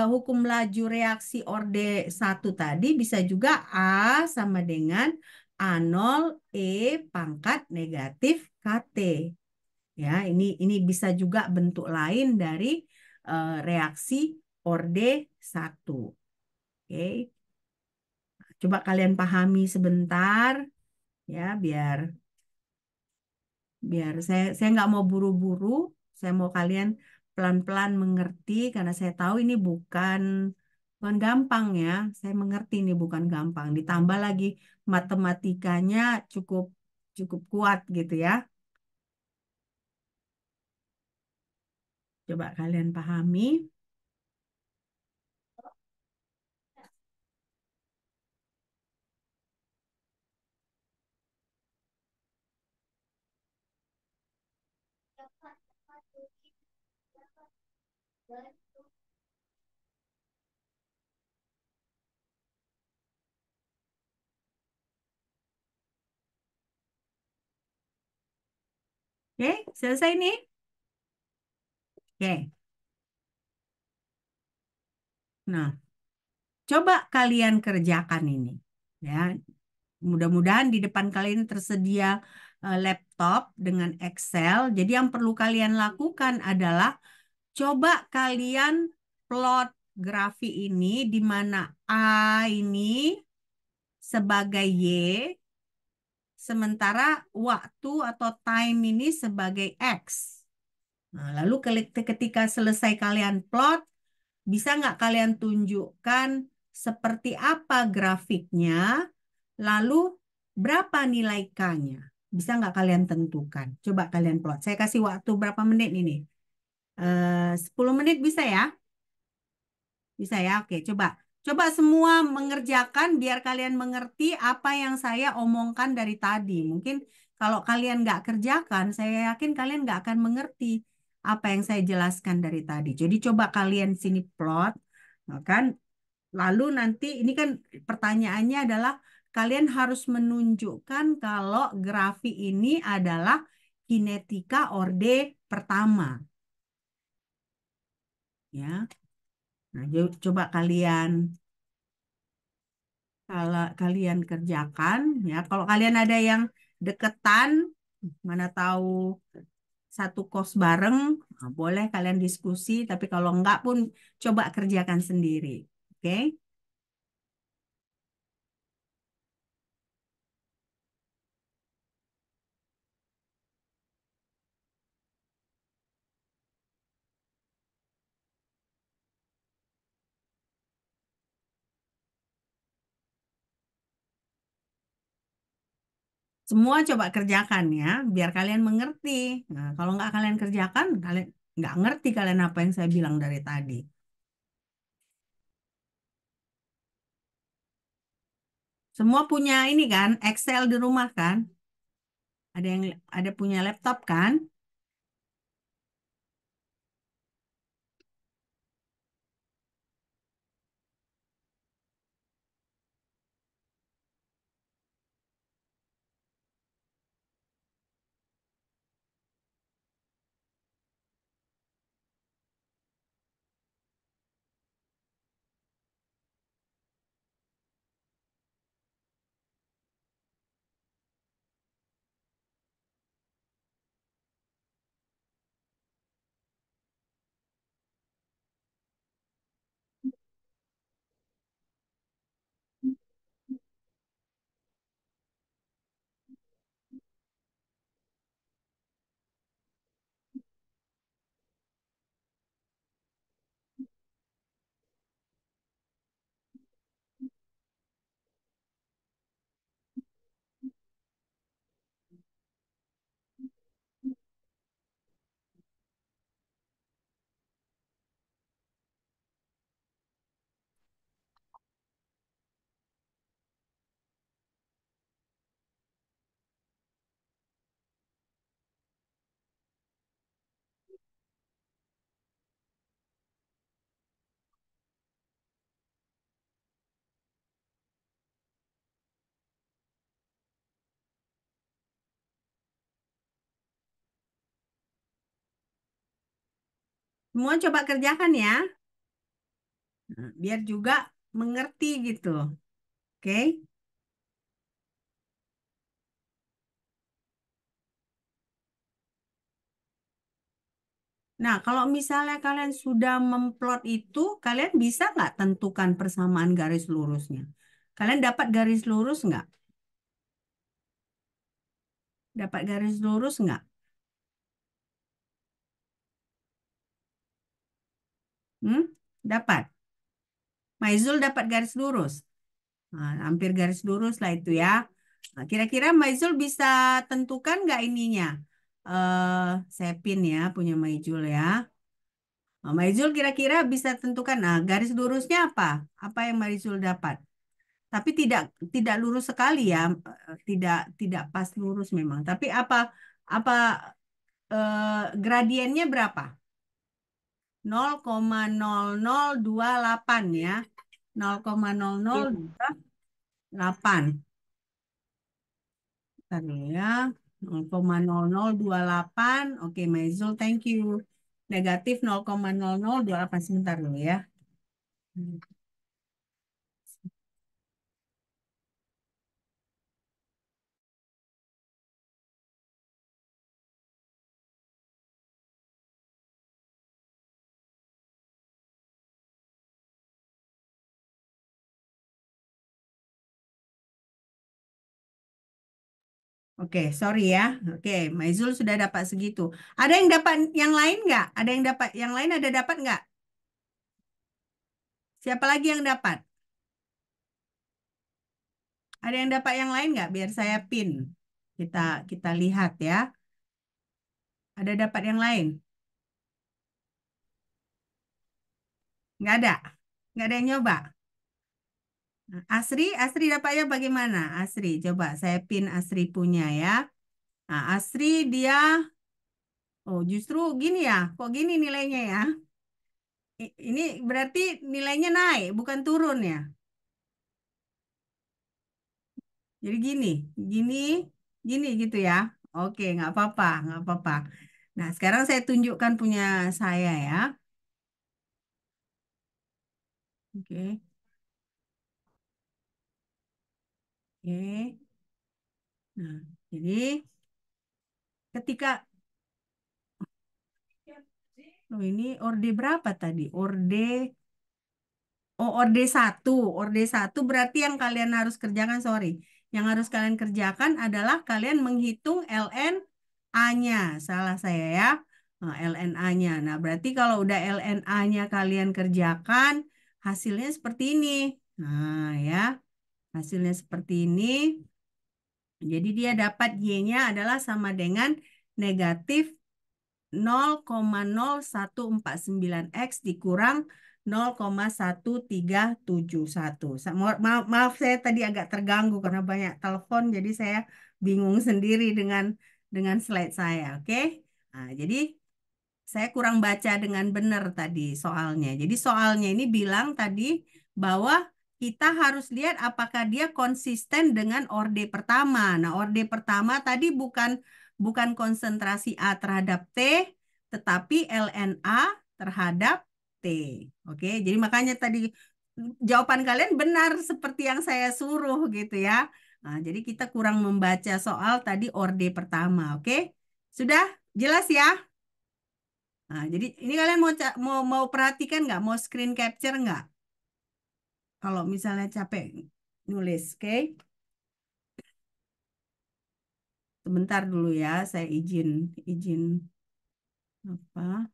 Speaker 1: hukum laju reaksi orde 1 tadi bisa juga A sama dengan A0 E pangkat negatif KT. Ya, ini bisa juga bentuk lain dari reaksi orde 1. Oke. Coba kalian pahami sebentar ya biar biar saya nggak mau buru-buru, saya mau kalian pelan-pelan mengerti karena saya tahu ini bukan gampang ya. Saya mengerti ini bukan gampang. Ditambah lagi matematikanya cukup cukup kuat gitu ya. Coba kalian pahami. Oke, selesai nih. Oke. Nah, coba kalian kerjakan ini. Ya, mudah-mudahan di depan kalian tersedia laptop dengan Excel. Jadi yang perlu kalian lakukan adalah coba kalian plot grafik ini di mana A ini sebagai Y, sementara waktu atau time ini sebagai X. Nah, lalu ketika selesai kalian plot, bisa nggak kalian tunjukkan seperti apa grafiknya, lalu berapa nilai K-nya? Bisa nggak kalian tentukan? Coba kalian plot. Saya kasih waktu berapa menit ini? 10 menit bisa ya? Bisa ya? Oke, coba. Coba semua mengerjakan biar kalian mengerti apa yang saya omongkan dari tadi. Mungkin kalau kalian nggak kerjakan, saya yakin kalian nggak akan mengerti apa yang saya jelaskan dari tadi. Jadi coba kalian sini plot, nah kan? Lalu nanti ini kan pertanyaannya adalah kalian harus menunjukkan kalau grafik ini adalah kinetika orde pertama. Ya, nah coba kalian kalau kalian kerjakan ya. Kalau kalian ada yang deketan, mana tahu satu kos bareng, nah, boleh kalian diskusi. Tapi kalau enggak pun coba kerjakan sendiri. Oke? Semua coba kerjakan ya, biar kalian mengerti. Nah, kalau nggak kalian kerjakan, kalian nggak ngerti kalian apa yang saya bilang dari tadi. Semua punya ini kan, Excel di rumah kan? Ada yang ada punya laptop kan? Semua coba kerjakan ya. Nah, biar juga mengerti gitu. Oke? Nah, kalau misalnya kalian sudah memplot itu, kalian bisa nggak tentukan persamaan garis lurusnya? Kalian dapat garis lurus nggak? Dapat garis lurus nggak? Hmm? Dapat. Maizul dapat garis lurus. Nah, hampir garis lurus lah itu ya. Nah, kira-kira Maizul bisa tentukan nggak ininya? Saya pin ya, punya Maizul ya. Nah, Maizul kira-kira bisa tentukan. Nah, garis lurusnya apa? Apa yang Maizul dapat? Tapi tidak lurus sekali ya, tidak pas lurus memang. Tapi apa gradiennya berapa? 0,0028 ya.
Speaker 3: Iya,
Speaker 1: 0,0028. Bentar dulu ya. 0,0028. Oke, Maizul, thank you. Negatif 0,0028. Sebentar dulu ya. Oke, sorry ya. Oke, Maizul sudah dapat segitu. Ada yang dapat yang lain nggak? Ada yang dapat yang lain? Ada dapat nggak? Siapa lagi yang dapat? Ada yang dapat yang lain nggak? Biar saya pin. Kita kita lihat ya. Ada dapat yang lain? Nggak ada. Nggak ada yang nyoba. Nah, Asri dapatnya bagaimana? Asri, coba saya pin Asri punya ya. Nah, Asri dia, oh justru gini ya. Kok gini nilainya ya? Ini berarti nilainya naik, bukan turun ya. Jadi gini, gini, gini gitu ya. Oke, nggak apa-apa, nggak apa-apa. Nah, sekarang saya tunjukkan punya saya ya. Oke, oke. Nah, jadi ketika, oh ini orde berapa tadi? Orde satu berarti yang kalian harus kerjakan, sorry. Yang harus kalian kerjakan adalah kalian menghitung LNA-nya. Salah saya ya. Nah, LNA-nya. Nah, berarti kalau udah LNA-nya kalian kerjakan, hasilnya seperti ini. Nah, ya. Hasilnya seperti ini. Jadi dia dapat Y-nya adalah sama dengan negatif 0,0149 X dikurang 0,1371. Maaf, saya tadi agak terganggu karena banyak telepon, jadi saya bingung sendiri dengan slide saya. Oke. Nah, jadi saya kurang baca dengan benar tadi soalnya. Jadi soalnya ini bilang tadi bahwa kita harus lihat apakah dia konsisten dengan orde pertama. Nah, orde pertama tadi bukan konsentrasi A terhadap T, tetapi LNA terhadap T. Oke, jadi makanya tadi jawaban kalian benar seperti yang saya suruh gitu ya. Nah, jadi kita kurang membaca soal tadi orde pertama. Oke, sudah jelas ya? Nah, jadi ini kalian mau perhatikan nggak? Mau screen capture nggak? Kalau misalnya capek nulis, oke? Sebentar dulu ya, saya izin izin apa?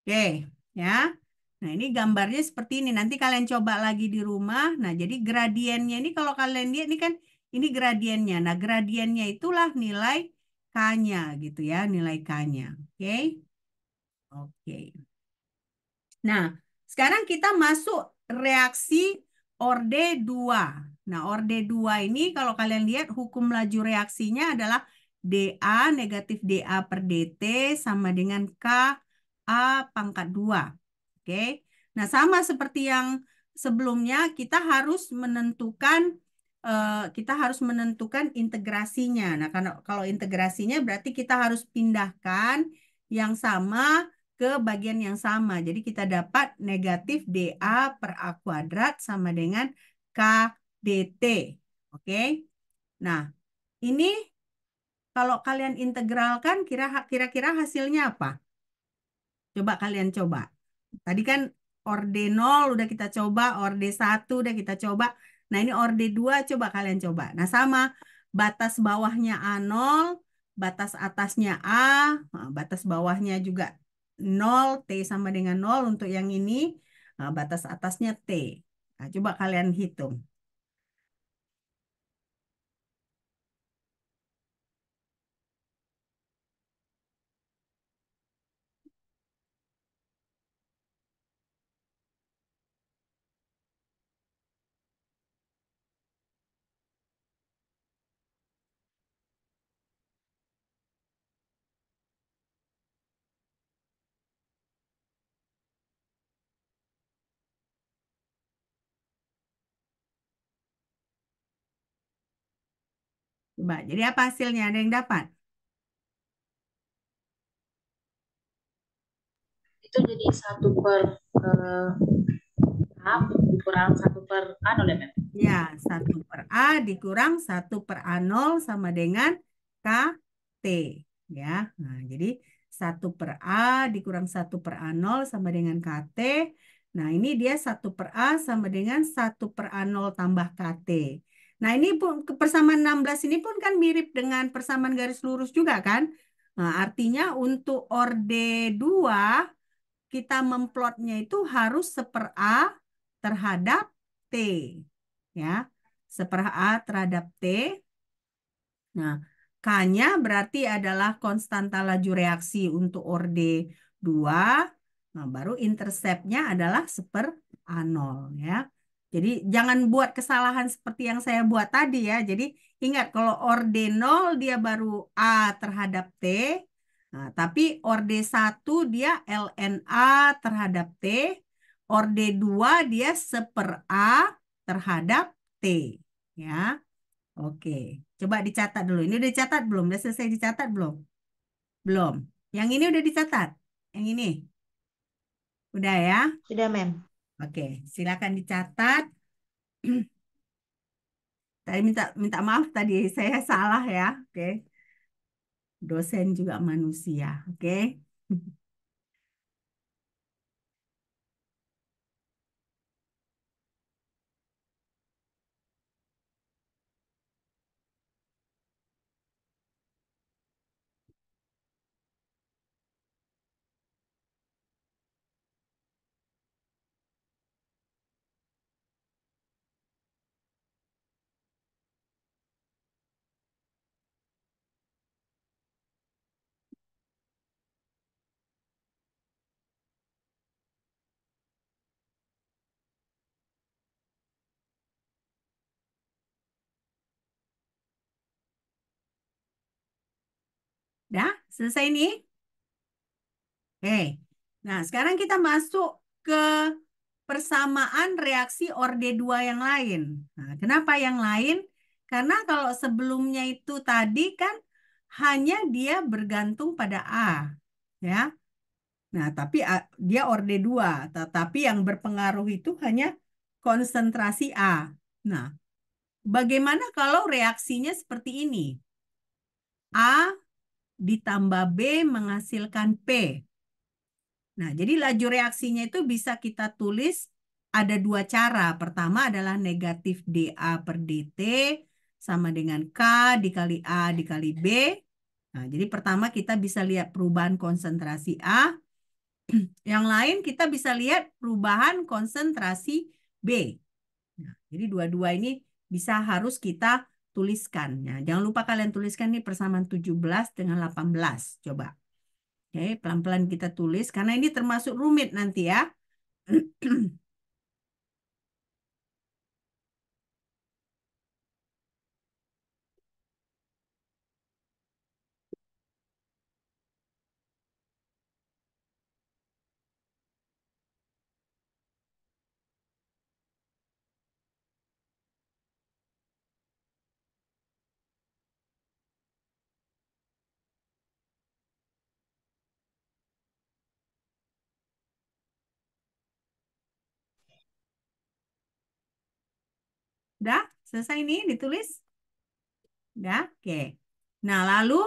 Speaker 1: Oke, ya. Nah, ini gambarnya seperti ini. Nanti kalian coba lagi di rumah. Nah, jadi gradiennya ini kalau kalian lihat ini kan ini gradiennya. Nah, gradiennya itulah nilai K-nya gitu ya, nilai K-nya. Oke. Oke. Nah, sekarang kita masuk reaksi orde 2. Nah, orde 2 ini kalau kalian lihat hukum laju reaksinya adalah dA negatif dA per dt sama dengan KA pangkat 2. Oke. Nah, sama seperti yang sebelumnya, kita harus menentukan integrasinya. Nah, kalau integrasinya berarti kita harus pindahkan yang sama ke bagian yang sama. Jadi kita dapat negatif dA per A kuadrat sama dengan K dt. Oke. Nah, ini kalau kalian integralkan kira-kira hasilnya apa? Coba kalian coba. Tadi kan orde 0 udah kita coba, orde 1 udah kita coba. Nah, ini orde 2 coba kalian coba. Nah, sama batas bawahnya A0, batas atasnya A, nah, batas bawahnya juga 0, T sama dengan 0 untuk yang ini, nah, batas atasnya T. Nah, coba kalian hitung. Coba, jadi apa hasilnya? Ada yang dapat?
Speaker 2: Itu jadi 1/A dikurang 1/A ya, Mem?
Speaker 1: Ya, 1 per A dikurang 1 per A0 sama dengan KT. Ya, nah jadi 1 per A dikurang 1 per A0 sama dengan KT. Nah, ini dia 1 per A sama dengan 1 per A0 tambah KT. Nah, ini pun persamaan 16 ini pun kan mirip dengan persamaan garis lurus juga kan? Nah, artinya untuk orde 2 kita memplotnya itu harus 1/A terhadap T. Ya, 1/A terhadap T. Nah, K-nya berarti adalah konstanta laju reaksi untuk orde 2. Nah, baru interceptnya adalah 1/A0 ya. Jadi jangan buat kesalahan seperti yang saya buat tadi ya. Jadi ingat kalau orde 0 dia baru A terhadap T. Nah, tapi orde 1 dia ln A terhadap T. Orde 2 dia 1/A terhadap T. Ya. Oke, coba dicatat dulu. Ini udah dicatat belum? Udah selesai dicatat belum? Belum. Yang ini udah dicatat. Yang ini. Udah ya?
Speaker 2: Sudah, Mem.
Speaker 1: Oke, silakan dicatat. Tadi minta maaf tadi saya salah ya. Oke. Dosen juga manusia. Oke. Dah, selesai nih? Oke. Nah, sekarang kita masuk ke persamaan reaksi orde 2 yang lain. Nah, kenapa yang lain? Karena kalau sebelumnya itu tadi kan hanya dia bergantung pada A. Ya. Nah, tapi dia orde 2. Tetapi yang berpengaruh itu hanya konsentrasi A. Nah, bagaimana kalau reaksinya seperti ini? A ditambah B menghasilkan P. Nah, jadi laju reaksinya itu bisa kita tulis ada dua cara. Pertama adalah negatif dA per dt sama dengan K dikali A dikali B. Nah, jadi pertama kita bisa lihat perubahan konsentrasi A. Yang lain kita bisa lihat perubahan konsentrasi B. Nah, jadi dua-dua ini harus kita tuliskan. Nah, jangan lupa kalian tuliskan nih persamaan 17 dengan 18. Coba. Oke, pelan-pelan kita tulis karena ini termasuk rumit nanti ya. Udah? Selesai nih ditulis? Udah? Oke. Nah, lalu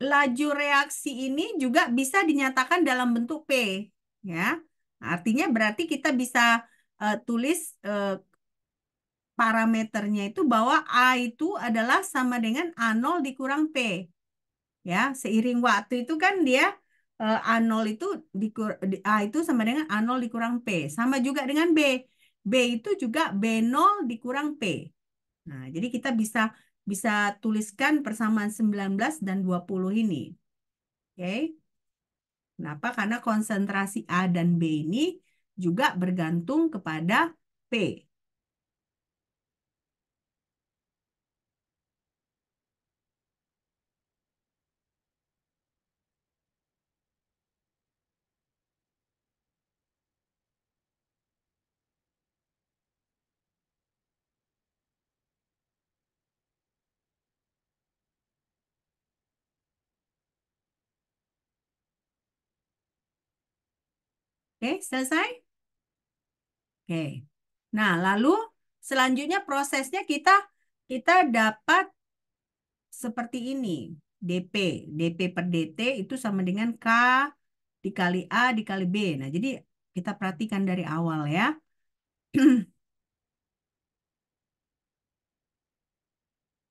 Speaker 1: laju reaksi ini juga bisa dinyatakan dalam bentuk P. Ya. Artinya berarti kita bisa tulis parameternya itu bahwa A itu adalah sama dengan A0 dikurang P. Ya, seiring waktu itu kan dia A0 itu A itu sama dengan A0 dikurang P. Sama juga dengan B. B itu juga B0 dikurang P. Nah, jadi kita bisa bisa tuliskan persamaan 19 dan 20 ini. Oke. Kenapa? Karena konsentrasi A dan B ini juga bergantung kepada P. Oke, selesai? Oke. Nah, lalu selanjutnya prosesnya kita kita dapat seperti ini. DP, DP per DT itu sama dengan K dikali A dikali B. Nah, jadi kita perhatikan dari awal ya.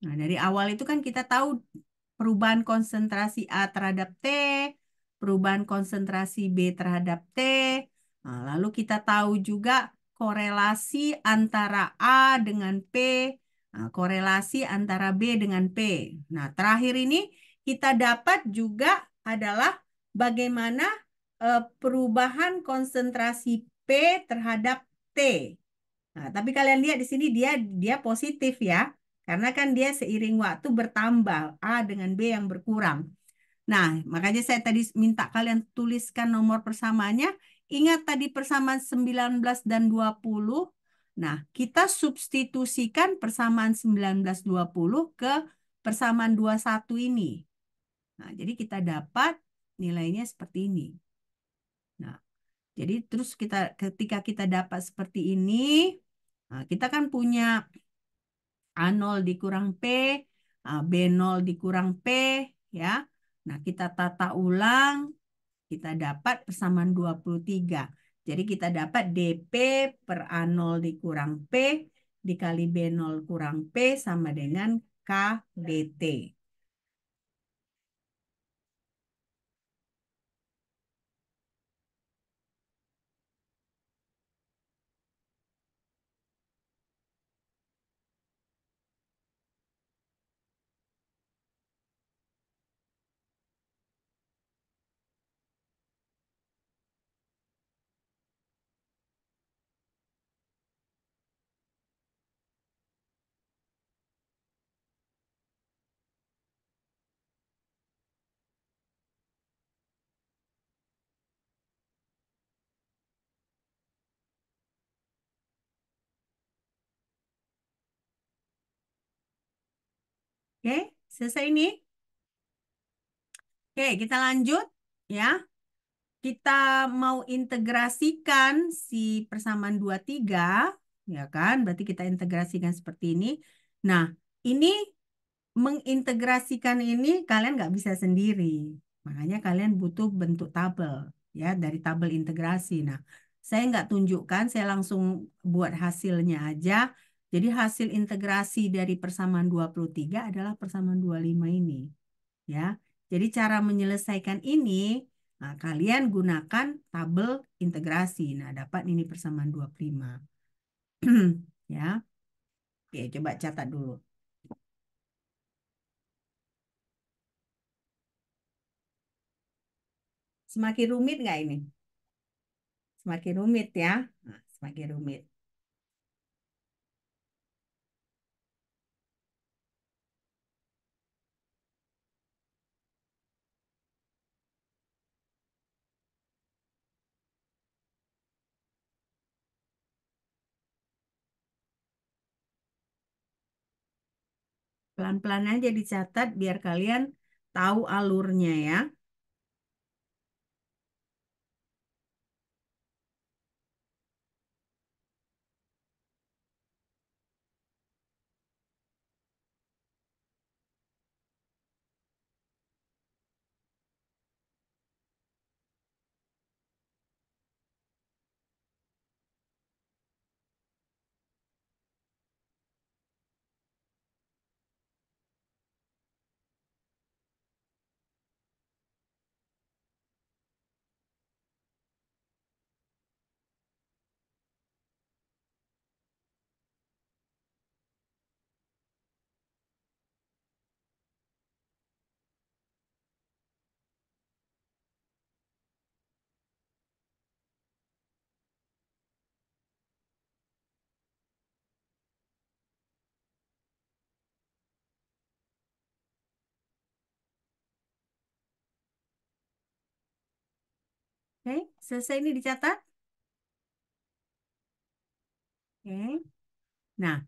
Speaker 1: Nah, dari awal itu kan kita tahu perubahan konsentrasi A terhadap T, perubahan konsentrasi B terhadap T. Nah, lalu kita tahu juga korelasi antara A dengan P, nah, korelasi antara B dengan P. Nah, terakhir ini kita dapat juga adalah bagaimana perubahan konsentrasi P terhadap T. Nah, tapi kalian lihat di sini dia dia positif ya. Karena kan dia seiring waktu bertambah A dengan B yang berkurang. Nah, makanya saya tadi minta kalian tuliskan nomor persamaannya. Ingat tadi persamaan 19 dan 20. Nah, kita substitusikan persamaan 19 20 ke persamaan 21 ini. Nah, jadi kita dapat nilainya seperti ini. Nah, jadi terus ketika kita dapat seperti ini, nah, kita kan punya A0 dikurang P, B0 dikurang P, ya. Nah, kita tata ulang, kita dapat persamaan 23. Jadi kita dapat DP per A0 dikurang P dikali B0 kurang P sama dengan KBT. Oke, selesai ini. Oke, kita lanjut ya. Kita mau integrasikan si persamaan 23, ya kan? Berarti kita integrasikan seperti ini. Nah, ini mengintegrasikan ini kalian nggak bisa sendiri. Makanya kalian butuh bentuk tabel, ya, dari tabel integrasi. Nah, saya nggak tunjukkan, saya langsung buat hasilnya aja. Jadi hasil integrasi dari persamaan 23 adalah persamaan 25 ini. Ya, jadi cara menyelesaikan ini, nah, kalian gunakan tabel integrasi. Nah, dapat ini persamaan 25. Ya, oke, coba catat dulu. Semakin rumit nggak ini? Semakin rumit ya. Nah, semakin rumit. Pelan-pelan aja dicatat biar kalian tahu alurnya ya. Oke, selesai ini dicatat. Oke. Nah,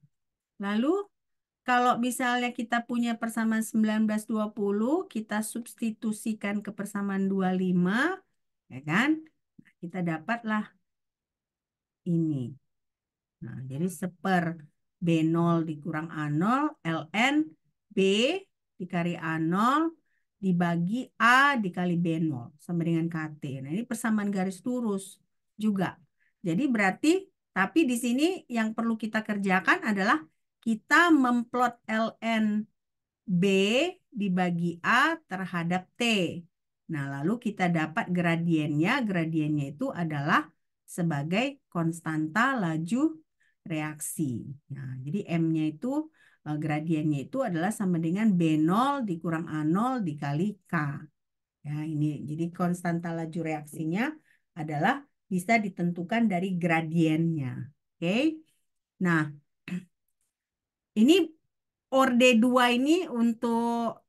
Speaker 1: lalu kalau misalnya kita punya persamaan 19-20, kita substitusikan ke persamaan 25, ya kan? Nah, kita dapatlah ini. Nah, jadi seper B0 dikurang A0, ln B dikali A0 dibagi A dikali B0 sama dengan KT. Nah, ini persamaan garis lurus juga. Jadi berarti, tapi di sini yang perlu kita kerjakan adalah kita memplot ln B dibagi A terhadap T. Nah, lalu kita dapat gradiennya. Gradiennya itu adalah sebagai konstanta laju reaksi. Nah, jadi M-nya itu, gradiennya itu adalah sama dengan B0 dikurang A0 dikali K. Ya, ini jadi konstanta laju reaksinya adalah bisa ditentukan dari gradiennya. Oke. Nah, ini orde 2 ini untuk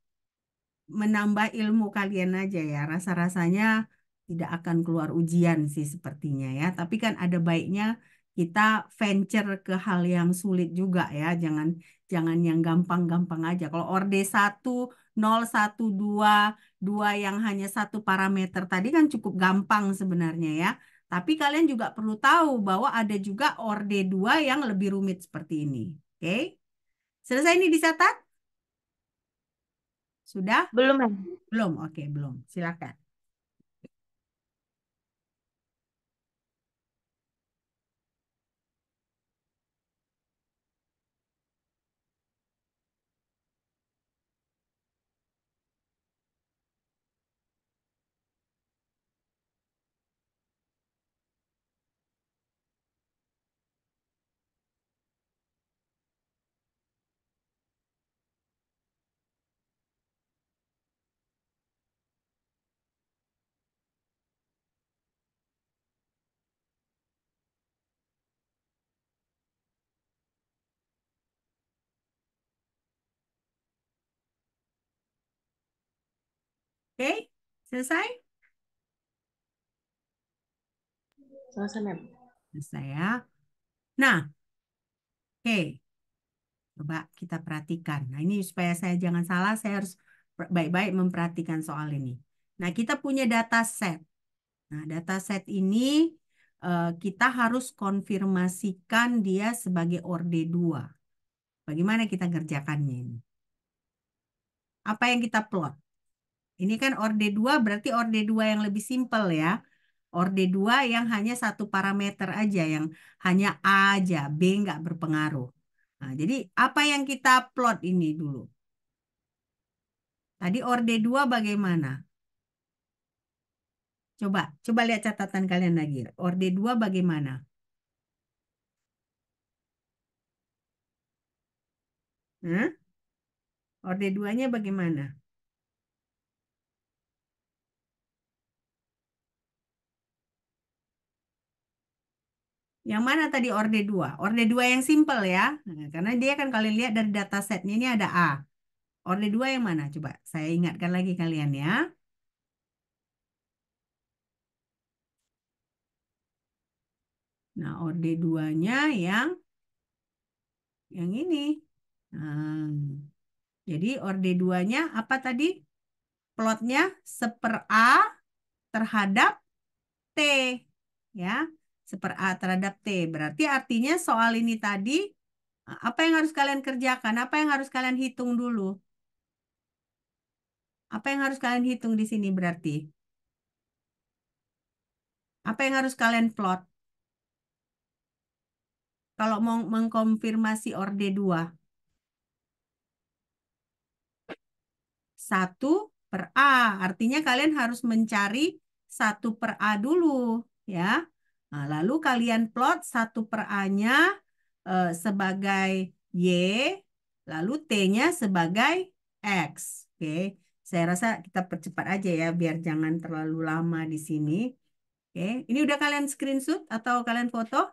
Speaker 1: menambah ilmu kalian aja ya. Rasa-rasanya tidak akan keluar ujian sih sepertinya ya. Tapi kan ada baiknya kita venture ke hal yang sulit juga ya. Jangan jangan yang gampang-gampang aja. Kalau orde 1, 0, 1, 2, 2 yang hanya satu parameter tadi kan cukup gampang sebenarnya ya. Tapi kalian juga perlu tahu bahwa ada juga orde 2 yang lebih rumit seperti ini. Oke? Selesai ini dicatat? Sudah?
Speaker 4: Belum, Mem.
Speaker 1: Belum? Oke, belum. Silakan. Oke, selesai?
Speaker 2: Selesai, Mem.
Speaker 1: Selesai ya. Nah, oke. Coba kita perhatikan. Nah, ini supaya saya jangan salah, saya harus baik-baik memperhatikan soal ini. Nah, kita punya data set. Nah, data set ini kita harus konfirmasikan dia sebagai orde 2. Bagaimana kita kerjakannya ini? Apa yang kita plot? Ini kan orde 2 berarti orde 2 yang lebih simpel ya. Orde 2 yang hanya satu parameter aja, yang hanya A aja, B nggak berpengaruh. Nah, jadi apa yang kita plot ini dulu? Tadi orde 2 bagaimana? Coba lihat catatan kalian lagi. Orde 2 bagaimana? Hah? Orde 2-nya bagaimana? Yang mana tadi orde 2? Orde 2 yang simple ya. Nah, karena dia kan kalian lihat dari data setnya ini ada A. Orde 2 yang mana? Coba saya ingatkan lagi kalian ya. Nah, orde 2-nya yang ini. Nah, jadi orde 2-nya apa tadi? Plotnya seper A terhadap T. Ya, seper A terhadap T. Berarti artinya soal ini tadi, apa yang harus kalian kerjakan? Apa yang harus kalian hitung dulu? Apa yang harus kalian hitung di sini berarti? Apa yang harus kalian plot? Kalau mau mengkonfirmasi orde 2. 1/A. Artinya kalian harus mencari 1/A dulu. Ya. Nah, lalu kalian plot 1/A-nya sebagai Y, lalu T-nya sebagai X. Oke. Saya rasa kita percepat aja ya, biar jangan terlalu lama di sini. Oke. Ini udah kalian screenshot atau kalian foto?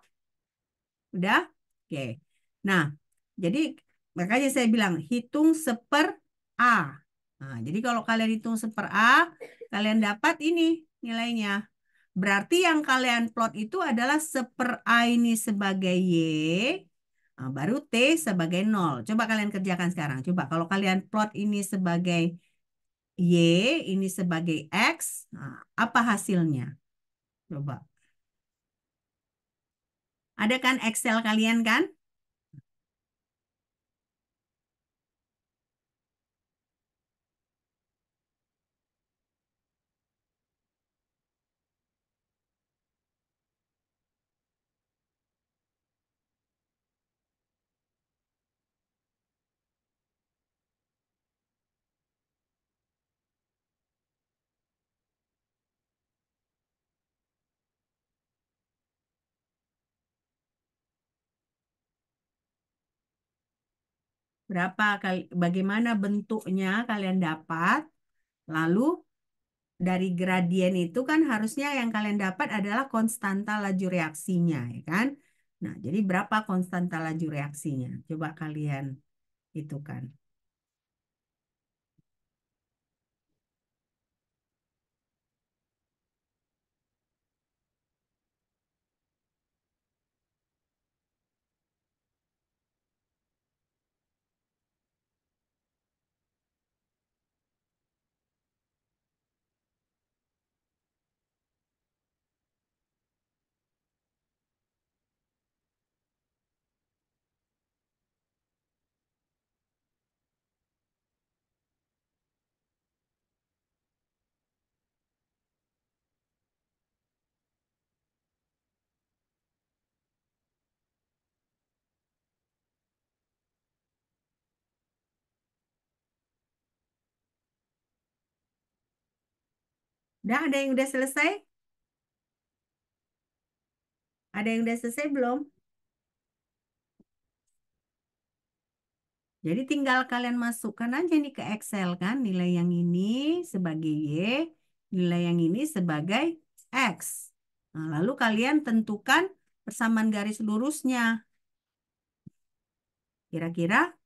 Speaker 1: Udah? Oke. Nah, jadi makanya saya bilang hitung seper A. Nah, jadi kalau kalian hitung seper A, kalian dapat ini nilainya. Berarti yang kalian plot itu adalah A ini sebagai Y, baru T sebagai 0. Coba kalian kerjakan sekarang. Coba kalau kalian plot ini sebagai Y, ini sebagai X, apa hasilnya? Coba. Ada kan Excel kalian kan? Berapa kali, bagaimana bentuknya kalian dapat? Lalu dari gradien itu kan harusnya yang kalian dapat adalah konstanta laju reaksinya, ya kan? Nah, jadi berapa konstanta laju reaksinya? Coba kalian hitungkan. Udah ada yang udah selesai? Ada yang udah selesai belum? Jadi tinggal kalian masukkan aja nih ke Excel kan, nilai yang ini sebagai Y, nilai yang ini sebagai X. Nah, lalu kalian tentukan persamaan garis lurusnya. Kira-kira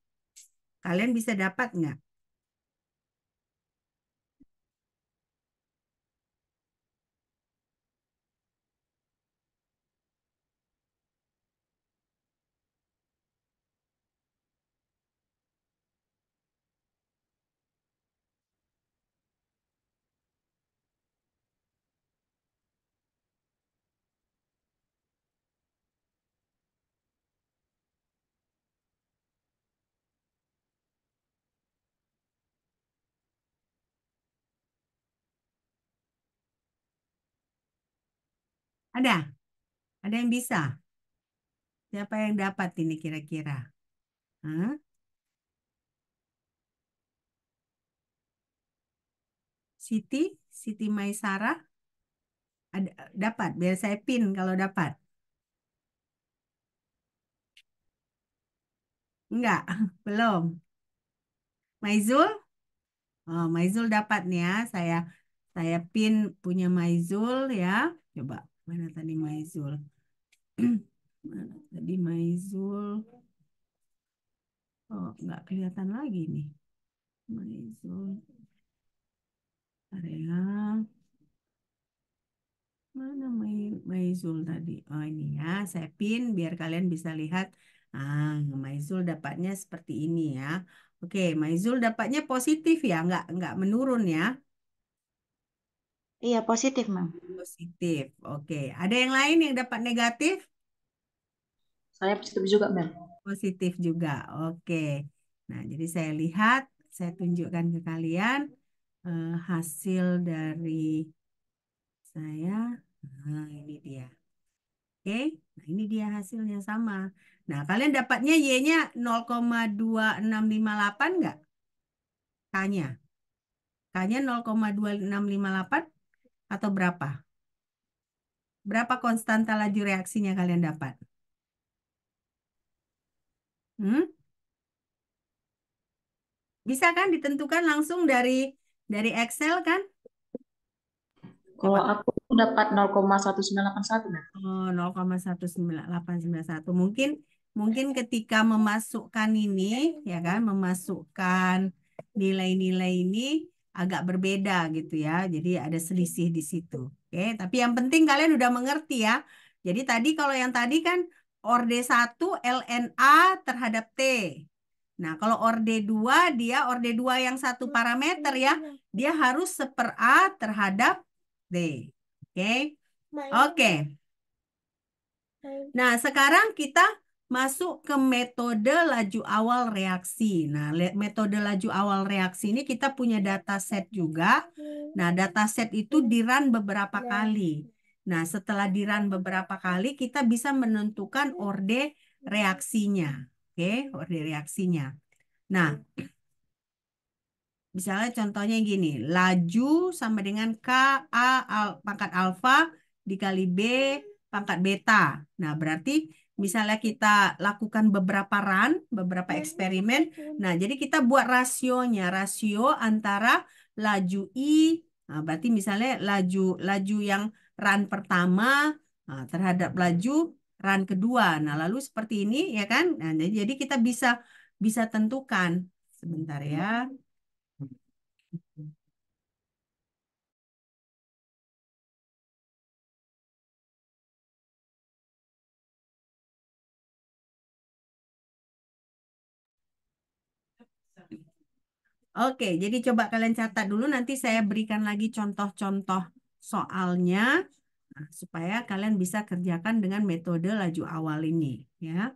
Speaker 1: kalian bisa dapat nggak? Ada? Ada yang bisa? Siapa yang dapat ini kira-kira? Hah? Siti? Siti Maisara? Ada, dapat? Biar saya pin kalau dapat. Enggak, belum. Maizul? Oh, Maizul dapat nih ya. Saya pin punya Maizul ya. Coba mana tadi Maizul? Mana tadi Maizul? Oh, nggak kelihatan lagi nih. Maizul. Area. Mana Maizul tadi? Oh ini ya, saya pin biar kalian bisa lihat. Maizul dapatnya seperti ini ya. Oke, Maizul dapatnya positif ya, nggak menurun ya.
Speaker 2: Iya, positif, Mam.
Speaker 1: Positif. Oke, ada yang lain yang dapat negatif?
Speaker 2: Saya positif juga, Mam.
Speaker 1: Positif juga. Oke. Nah, jadi saya lihat, saya tunjukkan ke kalian hasil dari saya. Nah, ini dia. Oke, nah ini dia hasilnya sama. Nah, kalian dapatnya Y-nya 0,2658 nggak? K-nya. K-nya 0,2658 atau berapa? Berapa konstanta laju reaksinya kalian dapat? Hmm? Bisa kan ditentukan langsung dari Excel kan?
Speaker 2: Kalau
Speaker 1: Coba.
Speaker 2: aku dapat 0,1981, Mam.
Speaker 1: Oh, 0,19891. Mungkin ketika memasukkan ini, ya kan, memasukkan nilai-nilai ini, agak berbeda gitu ya. Jadi ada selisih di situ. Oke, tapi yang penting kalian udah mengerti ya. Jadi tadi kalau yang tadi kan orde 1 ln A terhadap T. Nah, kalau orde 2 yang satu parameter ya, dia harus seper A terhadap D. Oke. Oke. Nah, sekarang kita masuk ke metode laju awal reaksi. Nah, metode laju awal reaksi ini kita punya dataset juga. Nah, dataset itu di-run beberapa kali. Nah, setelah di-run beberapa kali, kita bisa menentukan orde reaksinya. Oke, orde reaksinya. Nah, misalnya contohnya gini, laju sama dengan K A pangkat alfa dikali B pangkat beta. Nah, berarti misalnya kita lakukan beberapa run, beberapa eksperimen. Nah, jadi kita buat rasionya, rasio antara laju I, nah, berarti misalnya laju yang run pertama terhadap laju run kedua. Nah, lalu seperti ini ya kan? Nah, jadi kita bisa bisa tentukan. Sebentar ya. Oke, jadi coba kalian catat dulu. Nanti saya berikan lagi contoh-contoh soalnya supaya kalian bisa kerjakan dengan metode laju awal ini, ya.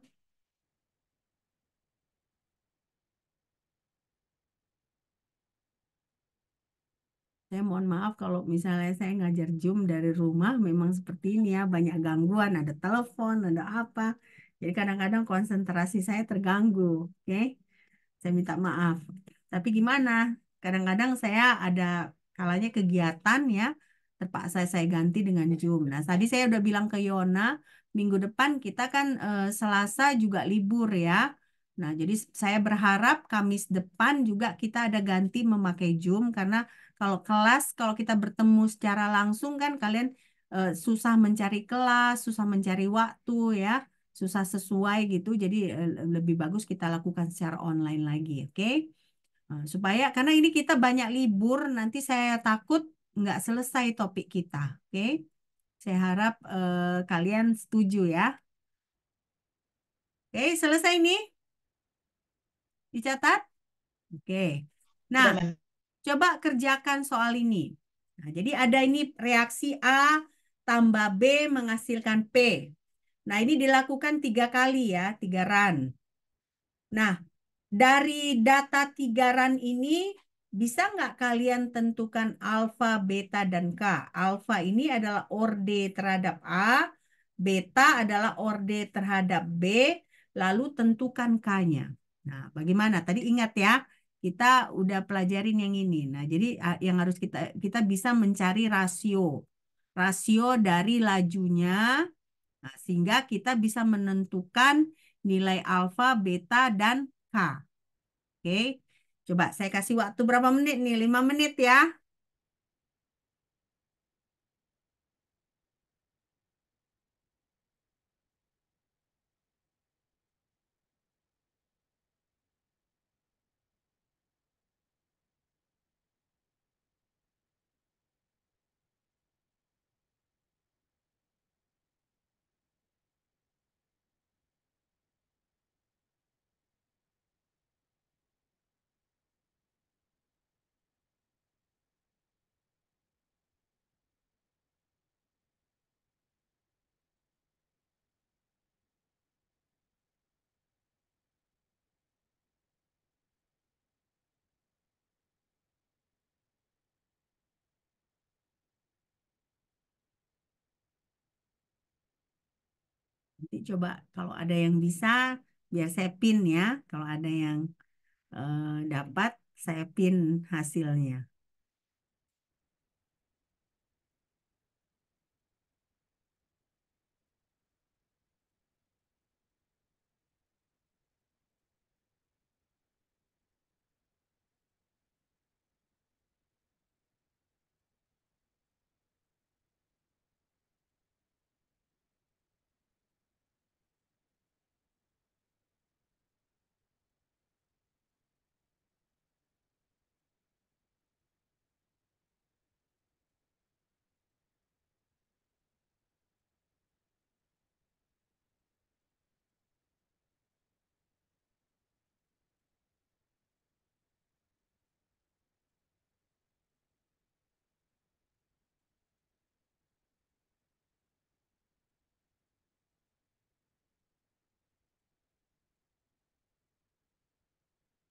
Speaker 1: Saya mohon maaf kalau misalnya saya ngajar Zoom dari rumah, memang seperti ini ya, banyak gangguan, ada telepon, ada apa. Jadi kadang-kadang konsentrasi saya terganggu, oke? Saya minta maaf. Tapi gimana? Kadang-kadang saya ada kalanya kegiatan ya, terpaksa saya ganti dengan Zoom. Nah, tadi saya udah bilang ke Yona, minggu depan kita kan Selasa juga libur ya. Nah, jadi saya berharap Kamis depan juga kita ada ganti memakai Zoom karena kalau kita bertemu secara langsung kan kalian susah mencari kelas, susah mencari waktu ya, susah sesuai gitu. Jadi lebih bagus kita lakukan secara online lagi, oke? Supaya karena ini kita banyak libur, nanti saya takut nggak selesai topik kita, oke? Saya harap kalian setuju ya. Oke, selesai nih? Dicatat? Oke. Nah,
Speaker 2: Sudah, Mem.
Speaker 1: coba kerjakan soal ini. Nah, jadi ada ini reaksi A tambah B menghasilkan P. Nah, ini dilakukan 3 kali ya, 3 run. Nah, dari data 3 run ini, bisa nggak kalian tentukan alfa, beta, dan K? Alfa ini adalah orde terhadap A, beta adalah orde terhadap B, lalu tentukan K-nya. Nah, bagaimana? Tadi ingat ya, kita udah pelajarin yang ini. Nah, jadi yang harus kita bisa mencari rasio. Rasio dari lajunya, nah, sehingga kita bisa menentukan nilai alfa, beta, dan K. Oke, coba saya kasih waktu berapa menit nih? 5 menit ya. Nanti coba kalau ada yang bisa, biar saya pin ya. Kalau ada yang dapat, saya pin hasilnya.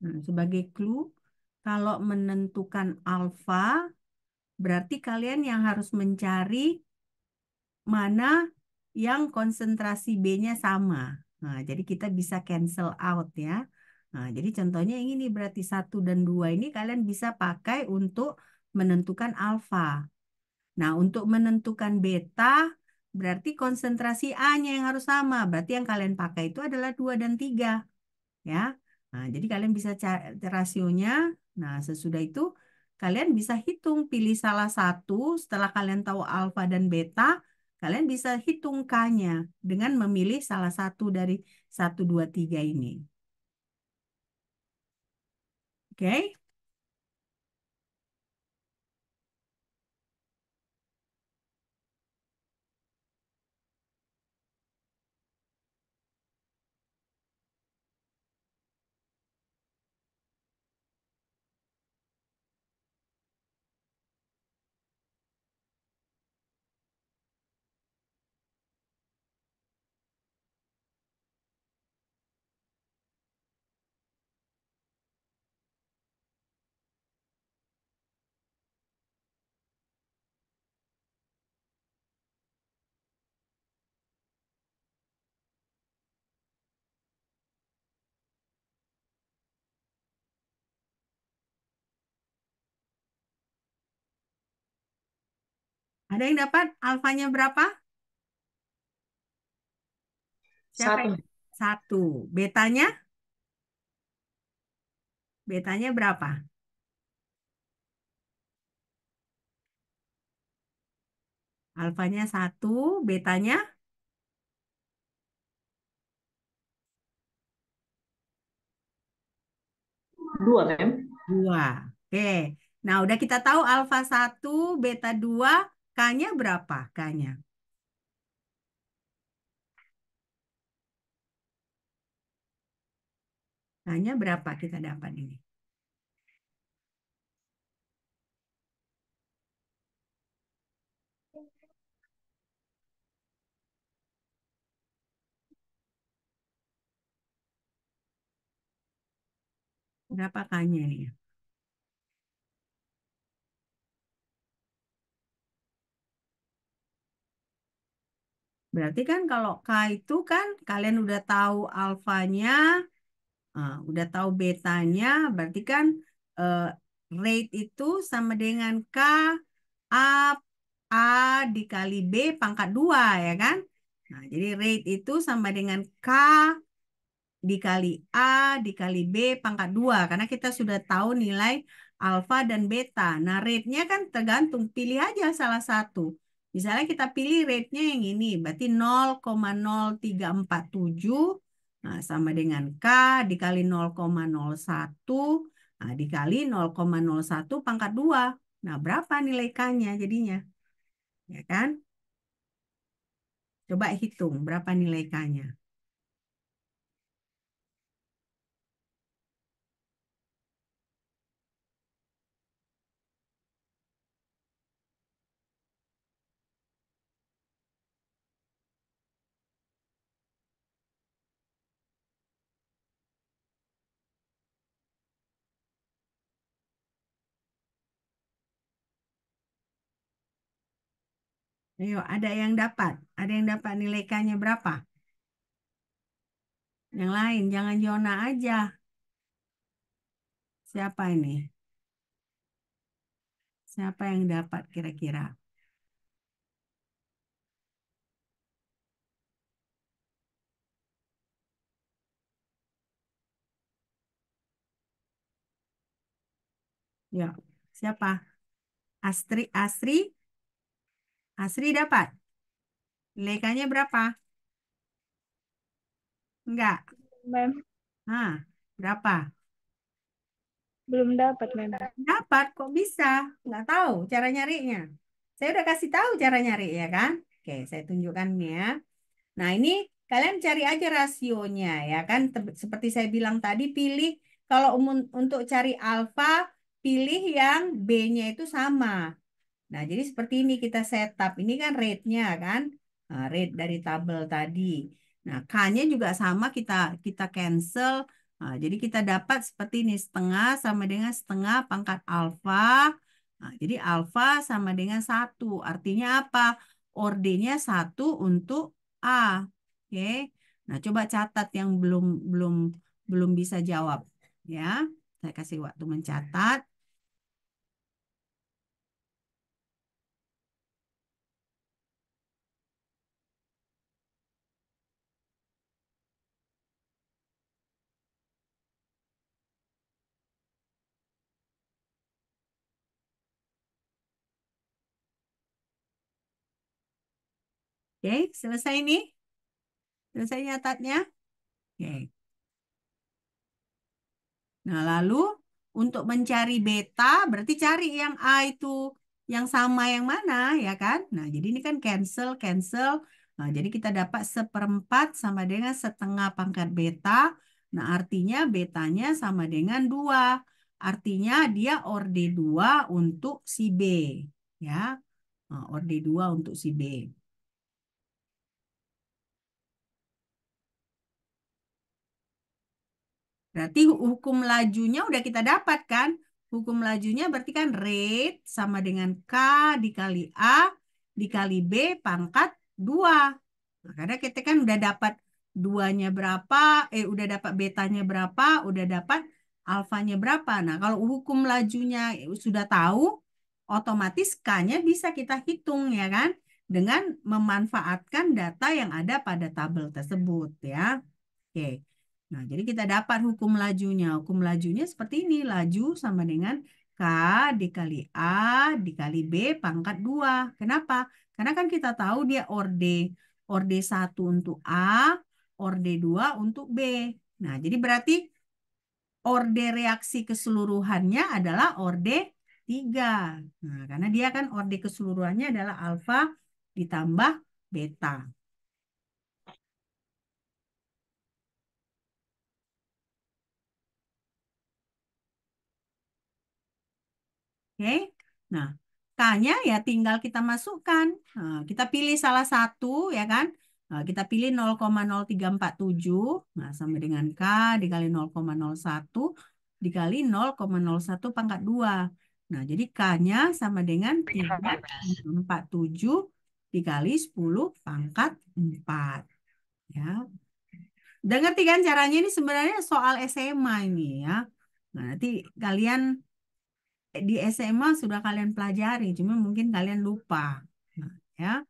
Speaker 1: Nah, sebagai clue, kalau menentukan alfa, berarti kalian yang harus mencari mana yang konsentrasi B-nya sama. Nah, jadi kita bisa cancel out ya. Nah, jadi contohnya yang ini berarti 1 dan 2 ini kalian bisa pakai untuk menentukan alfa. Nah, untuk menentukan beta, berarti konsentrasi A-nya yang harus sama. Berarti yang kalian pakai itu adalah 2 dan 3. Ya. Nah, jadi kalian bisa cari rasionya. Nah, sesudah itu kalian bisa hitung pilih salah satu setelah kalian tahu alfa dan beta, kalian bisa hitung K-nya dengan memilih salah satu dari 1, 2, 3 ini. Oke? Ada yang dapat alfanya berapa? Siapa
Speaker 2: 1.
Speaker 1: yang? 1. Betanya? Betanya berapa? Alfanya 1, betanya
Speaker 2: 2, Mem.
Speaker 1: 2. Oke. Nah, udah kita tahu alfa 1, beta 2, K-nya berapa? K-nya. K-nya berapa kita dapat ini? Berapa K-nya ini? Berarti kan kalau K itu kan kalian udah tahu alfanya, udah tahu betanya, berarti kan eh, rate itu sama dengan A, A dikali B pangkat 2 ya kan? Nah, jadi rate itu sama dengan K dikali A dikali B pangkat 2 karena kita sudah tahu nilai alfa dan beta. Nah, rate-nya kan tergantung, pilih aja salah satu. Misalnya kita pilih rate-nya yang ini, berarti 0,0347 nah, sama dengan K dikali 0,01 nah, dikali 0,01 pangkat 2. Nah, berapa nilai K-nya jadinya? Ya kan? Coba hitung berapa nilai K-nya. Ayo, ada yang dapat? Ada yang dapat nilai K-nya berapa? Yang lain, jangan Yona aja. Siapa ini? Siapa yang dapat kira-kira? Ya, siapa? Asri dapat. Nilai K-nya berapa? Enggak.
Speaker 4: Mem.
Speaker 1: Hah, berapa?
Speaker 4: Belum dapat, Mem.
Speaker 1: Dapat, kok bisa? Nggak tahu cara nyarinya. Saya udah kasih tahu cara nyari ya kan? Oke, saya tunjukkan nih ya. Nah, ini kalian cari aja rasionya ya kan. Seperti saya bilang tadi, pilih kalau untuk cari alfa, pilih yang B-nya itu sama. Nah, jadi seperti ini kita setup. Ini kan rate-nya kan. Rate dari tabel tadi. Nah, K-nya juga sama kita cancel Nah, jadi kita dapat seperti ini, setengah sama dengan setengah pangkat alfa. Nah, jadi alfa sama dengan 1. Artinya apa? Ordenya 1 untuk A. Oke. Nah, coba catat yang belum belum belum bisa jawab. Ya, saya kasih waktu mencatat. Oke, selesai nih. Selesai nyatatnya. Oke. Nah, lalu untuk mencari beta, berarti cari yang A itu yang sama yang mana, ya kan? Nah, jadi ini kan cancel, cancel. Nah, jadi kita dapat seperempat sama dengan setengah pangkat beta. Nah, artinya betanya sama dengan 2. Artinya dia orde 2 untuk si B. Ya, nah, orde 2 untuk si B. Berarti hukum lajunya udah kita dapat kan? Hukum lajunya berarti kan rate sama dengan K dikali A dikali B pangkat 2. Nah, karena kita kan udah dapat duanya berapa, udah dapat betanya berapa, udah dapat alfanya berapa. Nah, kalau hukum lajunya sudah tahu, otomatis K-nya bisa kita hitung ya kan? Dengan memanfaatkan data yang ada pada tabel tersebut ya. Oke. Nah, jadi kita dapat hukum lajunya. Hukum lajunya seperti ini. Laju sama dengan K dikali A dikali B pangkat 2. Kenapa? Karena kan kita tahu dia orde. Orde 1 untuk A, orde 2 untuk B. Nah, jadi berarti orde reaksi keseluruhannya adalah orde 3. Nah, karena dia kan orde keseluruhannya adalah alfa ditambah beta. Oke, nah K-nya ya tinggal kita masukkan. Nah, kita pilih salah satu ya kan. Nah, kita pilih 0,0347. Nah, sama dengan K dikali 0,01 dikali 0,01 pangkat 2. Nah, jadi K-nya sama dengan 3,47 dikali 10 pangkat 4. Ya. Dan ngerti kan caranya ini sebenarnya soal SMA ini ya. Nah, nanti kalian di SMA sudah kalian pelajari, cuma mungkin kalian lupa. Nah, ya.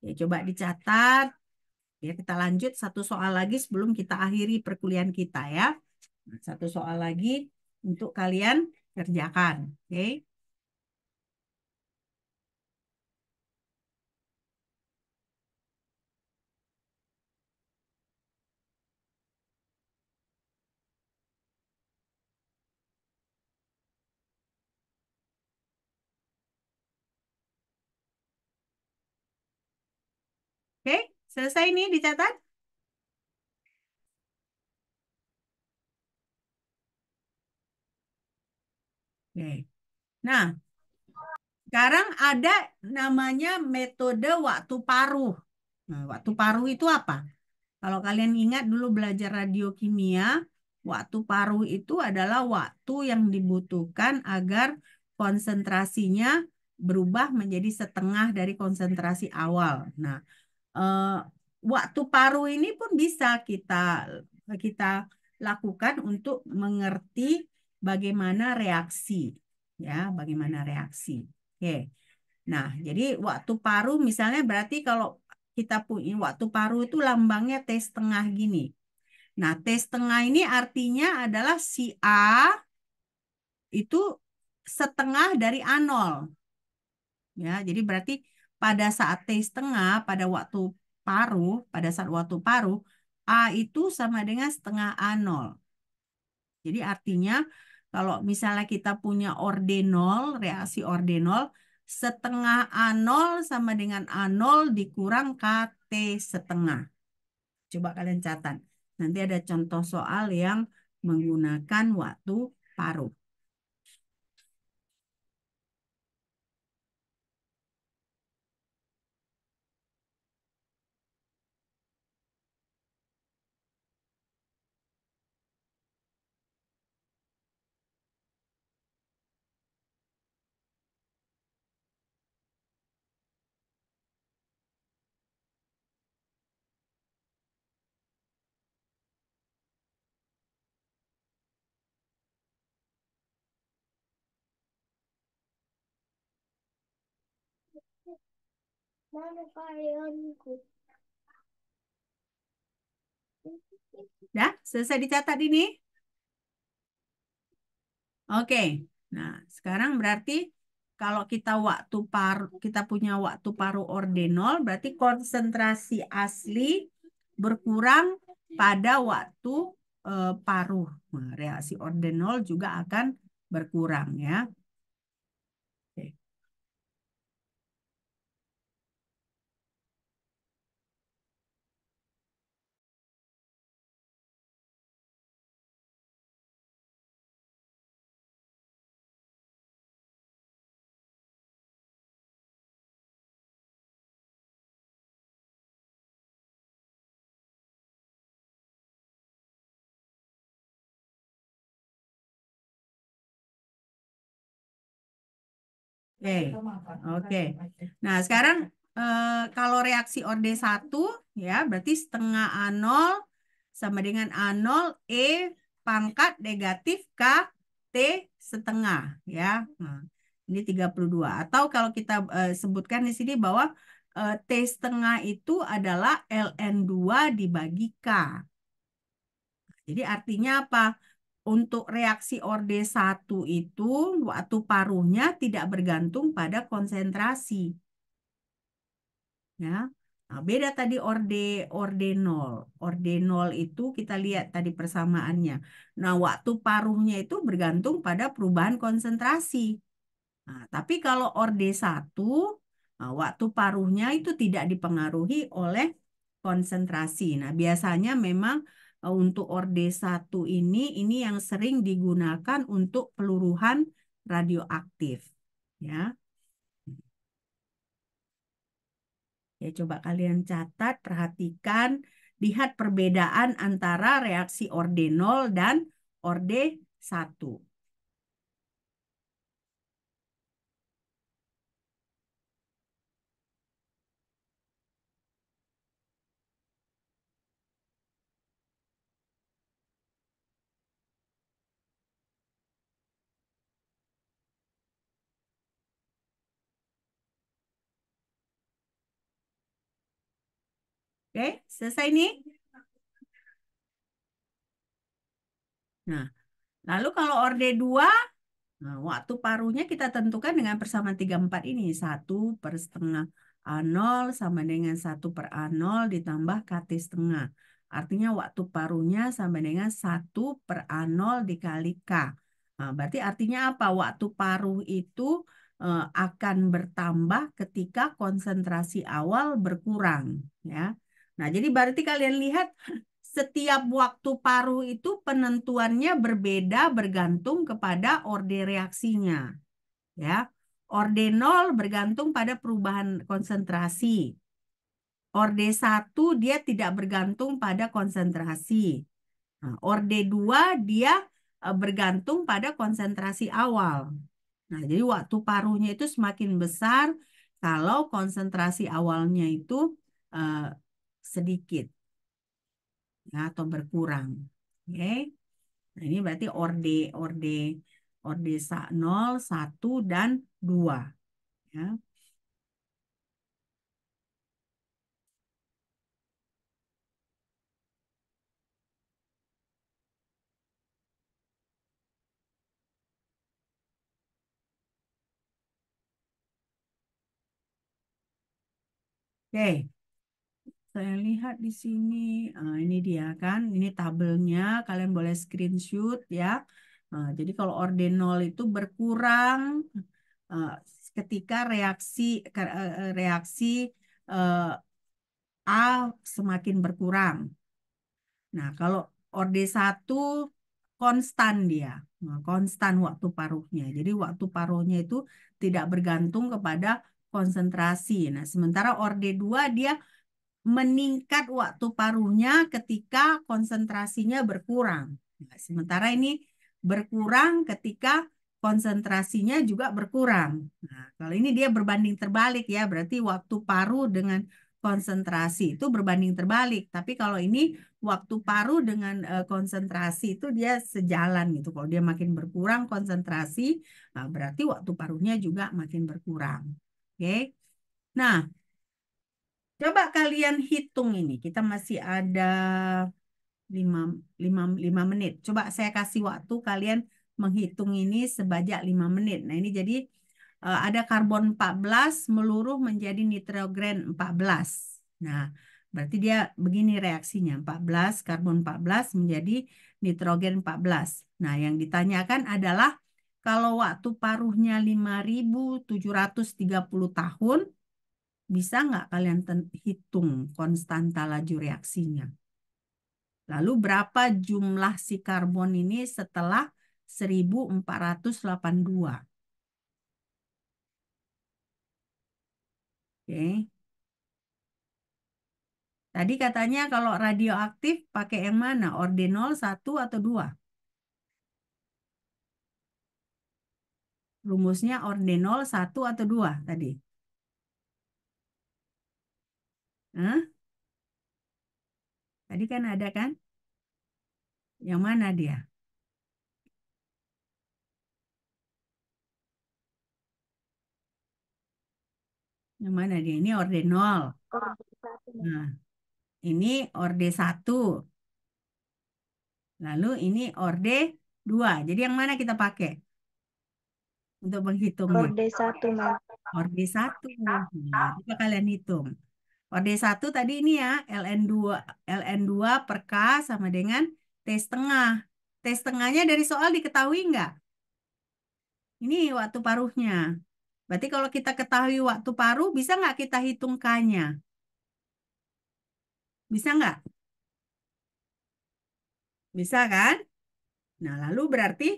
Speaker 1: Ya, coba dicatat. Ya, kita lanjut satu soal lagi sebelum kita akhiri perkuliahan kita ya. Nah, satu soal lagi untuk kalian kerjakan. Oke. Oke, selesai nih dicatat. Oke. Nah, sekarang ada namanya metode waktu paruh. Nah, waktu paruh itu apa? Kalau kalian ingat dulu belajar radiokimia, waktu paruh itu adalah waktu yang dibutuhkan agar konsentrasinya berubah menjadi setengah dari konsentrasi awal. Nah, eh, waktu paruh ini pun bisa kita lakukan untuk mengerti bagaimana reaksi, ya, bagaimana reaksi. Oke. Nah, jadi waktu paruh misalnya berarti kalau kita punya waktu paruh itu lambangnya T setengah gini. Nah, T setengah ini artinya adalah si A itu setengah dari A0. Ya, jadi berarti pada saat T setengah, pada saat waktu paruh, A itu sama dengan setengah A0. Jadi artinya kalau misalnya kita punya orde 0, reaksi orde 0, setengah A0 sama dengan A0 dikurang KT setengah. Coba kalian catat. Nanti ada contoh soal yang menggunakan waktu paruh. Dah, selesai dicatat ini? Oke. Nah, sekarang berarti kalau kita punya waktu paruh ordenol, berarti konsentrasi asli berkurang pada waktu paruh. Nah, reaksi ordenol juga akan berkurang ya. Oke. Oke, oke. Nah, sekarang kalau reaksi orde 1 ya, berarti setengah A0 sama dengan A0 E pangkat negatif K T setengah ya. Nah, ini 32. Atau kalau kita sebutkan di sini bahwa T setengah itu adalah ln2 dibagi K. Jadi artinya apa? Untuk reaksi orde 1 itu waktu paruhnya tidak bergantung pada konsentrasi. Ya. Nah, beda tadi orde 0. Orde 0 itu kita lihat tadi persamaannya. Nah, waktu paruhnya itu bergantung pada perubahan konsentrasi. Nah, tapi kalau orde 1, nah, waktu paruhnya itu tidak dipengaruhi oleh konsentrasi. Nah, biasanya memang untuk orde 1 ini yang sering digunakan untuk peluruhan radioaktif. Ya. Ya, coba kalian catat, perhatikan, lihat perbedaan antara reaksi orde 0 dan orde 1. Oke, selesai nih? Nah, lalu kalau orde 2, nah, waktu paruhnya kita tentukan dengan persamaan 34 ini. 1 per setengah A0 sama dengan 1 per A0 ditambah KT setengah. Artinya waktu paruhnya sama dengan 1 per A0 dikali K. Nah, berarti artinya apa? Waktu paruh itu akan bertambah ketika konsentrasi awal berkurang. Ya. Nah, jadi berarti kalian lihat setiap waktu paruh itu penentuannya berbeda bergantung kepada orde reaksinya. Ya. Orde 0 bergantung pada perubahan konsentrasi. Orde 1 dia tidak bergantung pada konsentrasi. Nah, orde 2 dia bergantung pada konsentrasi awal. Nah, jadi waktu paruhnya itu semakin besar kalau konsentrasi awalnya itu eh, sedikit ya, atau berkurang. Oke. Nah, ini berarti orde 0, 1 dan 2 ya. Oke. Saya lihat di sini, ini dia kan, ini tabelnya, kalian boleh screenshot ya. Jadi kalau orde 0 itu berkurang eh, ketika reaksi eh, A semakin berkurang. Nah, kalau orde 1 konstan dia, nah, konstan waktu paruhnya. Jadi waktu paruhnya itu tidak bergantung kepada konsentrasi. Nah, sementara orde 2 dia meningkat waktu paruhnya ketika konsentrasinya berkurang. Nah, sementara ini berkurang ketika konsentrasinya juga berkurang. Nah, kalau ini dia berbanding terbalik ya, berarti waktu paruh dengan konsentrasi itu berbanding terbalik. Tapi kalau ini waktu paruh dengan konsentrasi itu dia sejalan gitu. Kalau dia makin berkurang konsentrasi, nah berarti waktu paruhnya juga makin berkurang. Oke. Nah, Coba kalian hitung ini. Kita masih ada 5, 5 menit. Coba saya kasih waktu kalian menghitung ini sebajak 5 menit. Nah ini jadi ada karbon 14 meluruh menjadi nitrogen 14. Nah berarti dia begini reaksinya. 14, karbon 14 menjadi nitrogen 14. Nah yang ditanyakan adalah kalau waktu paruhnya 5.730 tahun, bisa nggak kalian hitung konstanta laju reaksinya? Lalu berapa jumlah si karbon ini setelah 1482? Oke. Tadi katanya kalau radioaktif pakai yang mana? Ordenol 1 atau 2? Rumusnya ordenol 1 atau 2 tadi? Hah? Tadi kan ada kan? Yang mana dia? Yang mana dia? Ini ordenol. Nah, ini orde 1. Lalu ini orde 2. Jadi yang mana kita pakai untuk menghitungnya?
Speaker 4: Orde 1, Mem.
Speaker 1: Orde 1. Nah, coba kalian hitung. Orde 1 tadi ini ya, ln2 per K sama dengan T setengah. T setengahnya dari soal diketahui nggak? Ini waktu paruhnya. Berarti kalau kita ketahui waktu paruh, bisa nggak kita hitung K-nya? Bisa nggak? Bisa kan? Nah, lalu berarti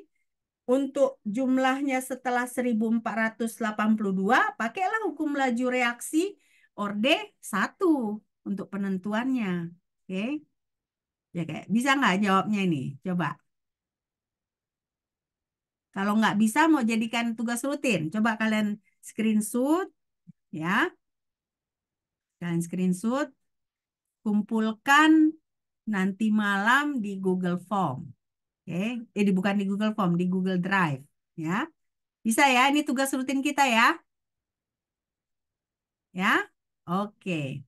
Speaker 1: untuk jumlahnya setelah 1482, pakailah hukum laju reaksi orde 1 untuk penentuannya. Oke? Ya kayak bisa nggak jawabnya ini? Coba. Kalau nggak bisa mau jadikan tugas rutin, coba kalian screenshot ya. Kalian screenshot, kumpulkan nanti malam di Google Form. Oke? Bukan di Google Form, di Google Drive ya. Bisa ya, ini tugas rutin kita ya. Ya. Oke.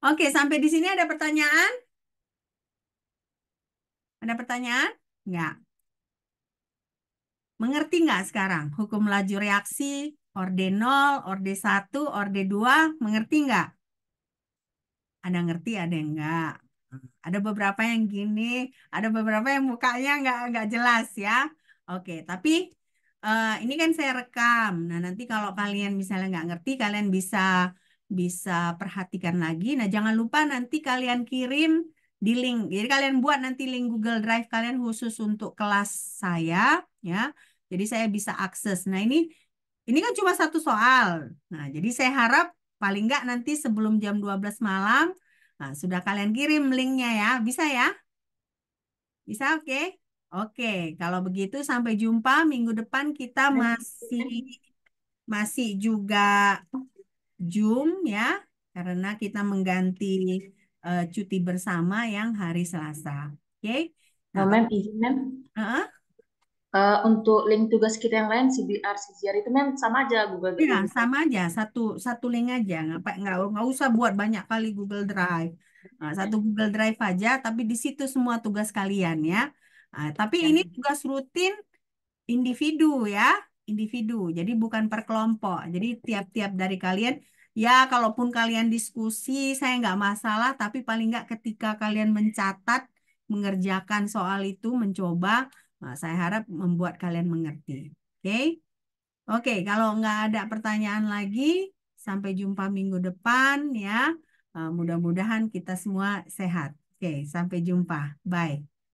Speaker 1: Oke, sampai di sini ada pertanyaan? Ada pertanyaan? Nggak. Mengerti nggak sekarang? Hukum laju reaksi, orde 0, orde 1, orde 2, mengerti nggak? Ada ngerti, ada yang enggak. Ada beberapa yang gini, ada beberapa yang mukanya nggak jelas ya. Oke, tapi ini kan saya rekam. Nah, nanti kalau kalian misalnya nggak ngerti, kalian bisa bisa perhatikan lagi. Nah, jangan lupa nanti kalian kirim di link. Jadi kalian buat nanti link Google Drive kalian khusus untuk kelas saya, ya. Jadi saya bisa akses. Nah, ini kan cuma satu soal. Nah, jadi saya harap paling nggak nanti sebelum jam 12 malam, nah, sudah kalian kirim linknya ya. Bisa ya? Bisa, oke? Oke, kalau begitu sampai jumpa minggu depan kita masih juga Zoom ya, karena kita mengganti cuti bersama yang hari Selasa. Oke? Nah,
Speaker 2: Mem, izin Mem.
Speaker 1: heeh.
Speaker 2: Untuk link tugas kita yang lain, CBR, CGR itu Mem sama aja Google
Speaker 1: Ya,
Speaker 2: Google.
Speaker 1: sama aja, satu link aja, nggak usah buat banyak kali Google Drive. Nah, satu Google Drive aja, tapi di situ semua tugas kalian ya. Nah, tapi
Speaker 2: Ya.
Speaker 1: ini tugas rutin individu ya, individu. Jadi bukan per kelompok. Jadi tiap-tiap dari kalian, ya kalaupun kalian diskusi, saya nggak masalah. Tapi paling nggak ketika kalian mencatat, mengerjakan soal itu, mencoba, nah, saya harap membuat kalian mengerti. Oke? Oke, kalau nggak ada pertanyaan lagi, sampai jumpa minggu depan ya. Mudah-mudahan kita semua sehat. Oke, sampai jumpa. Bye.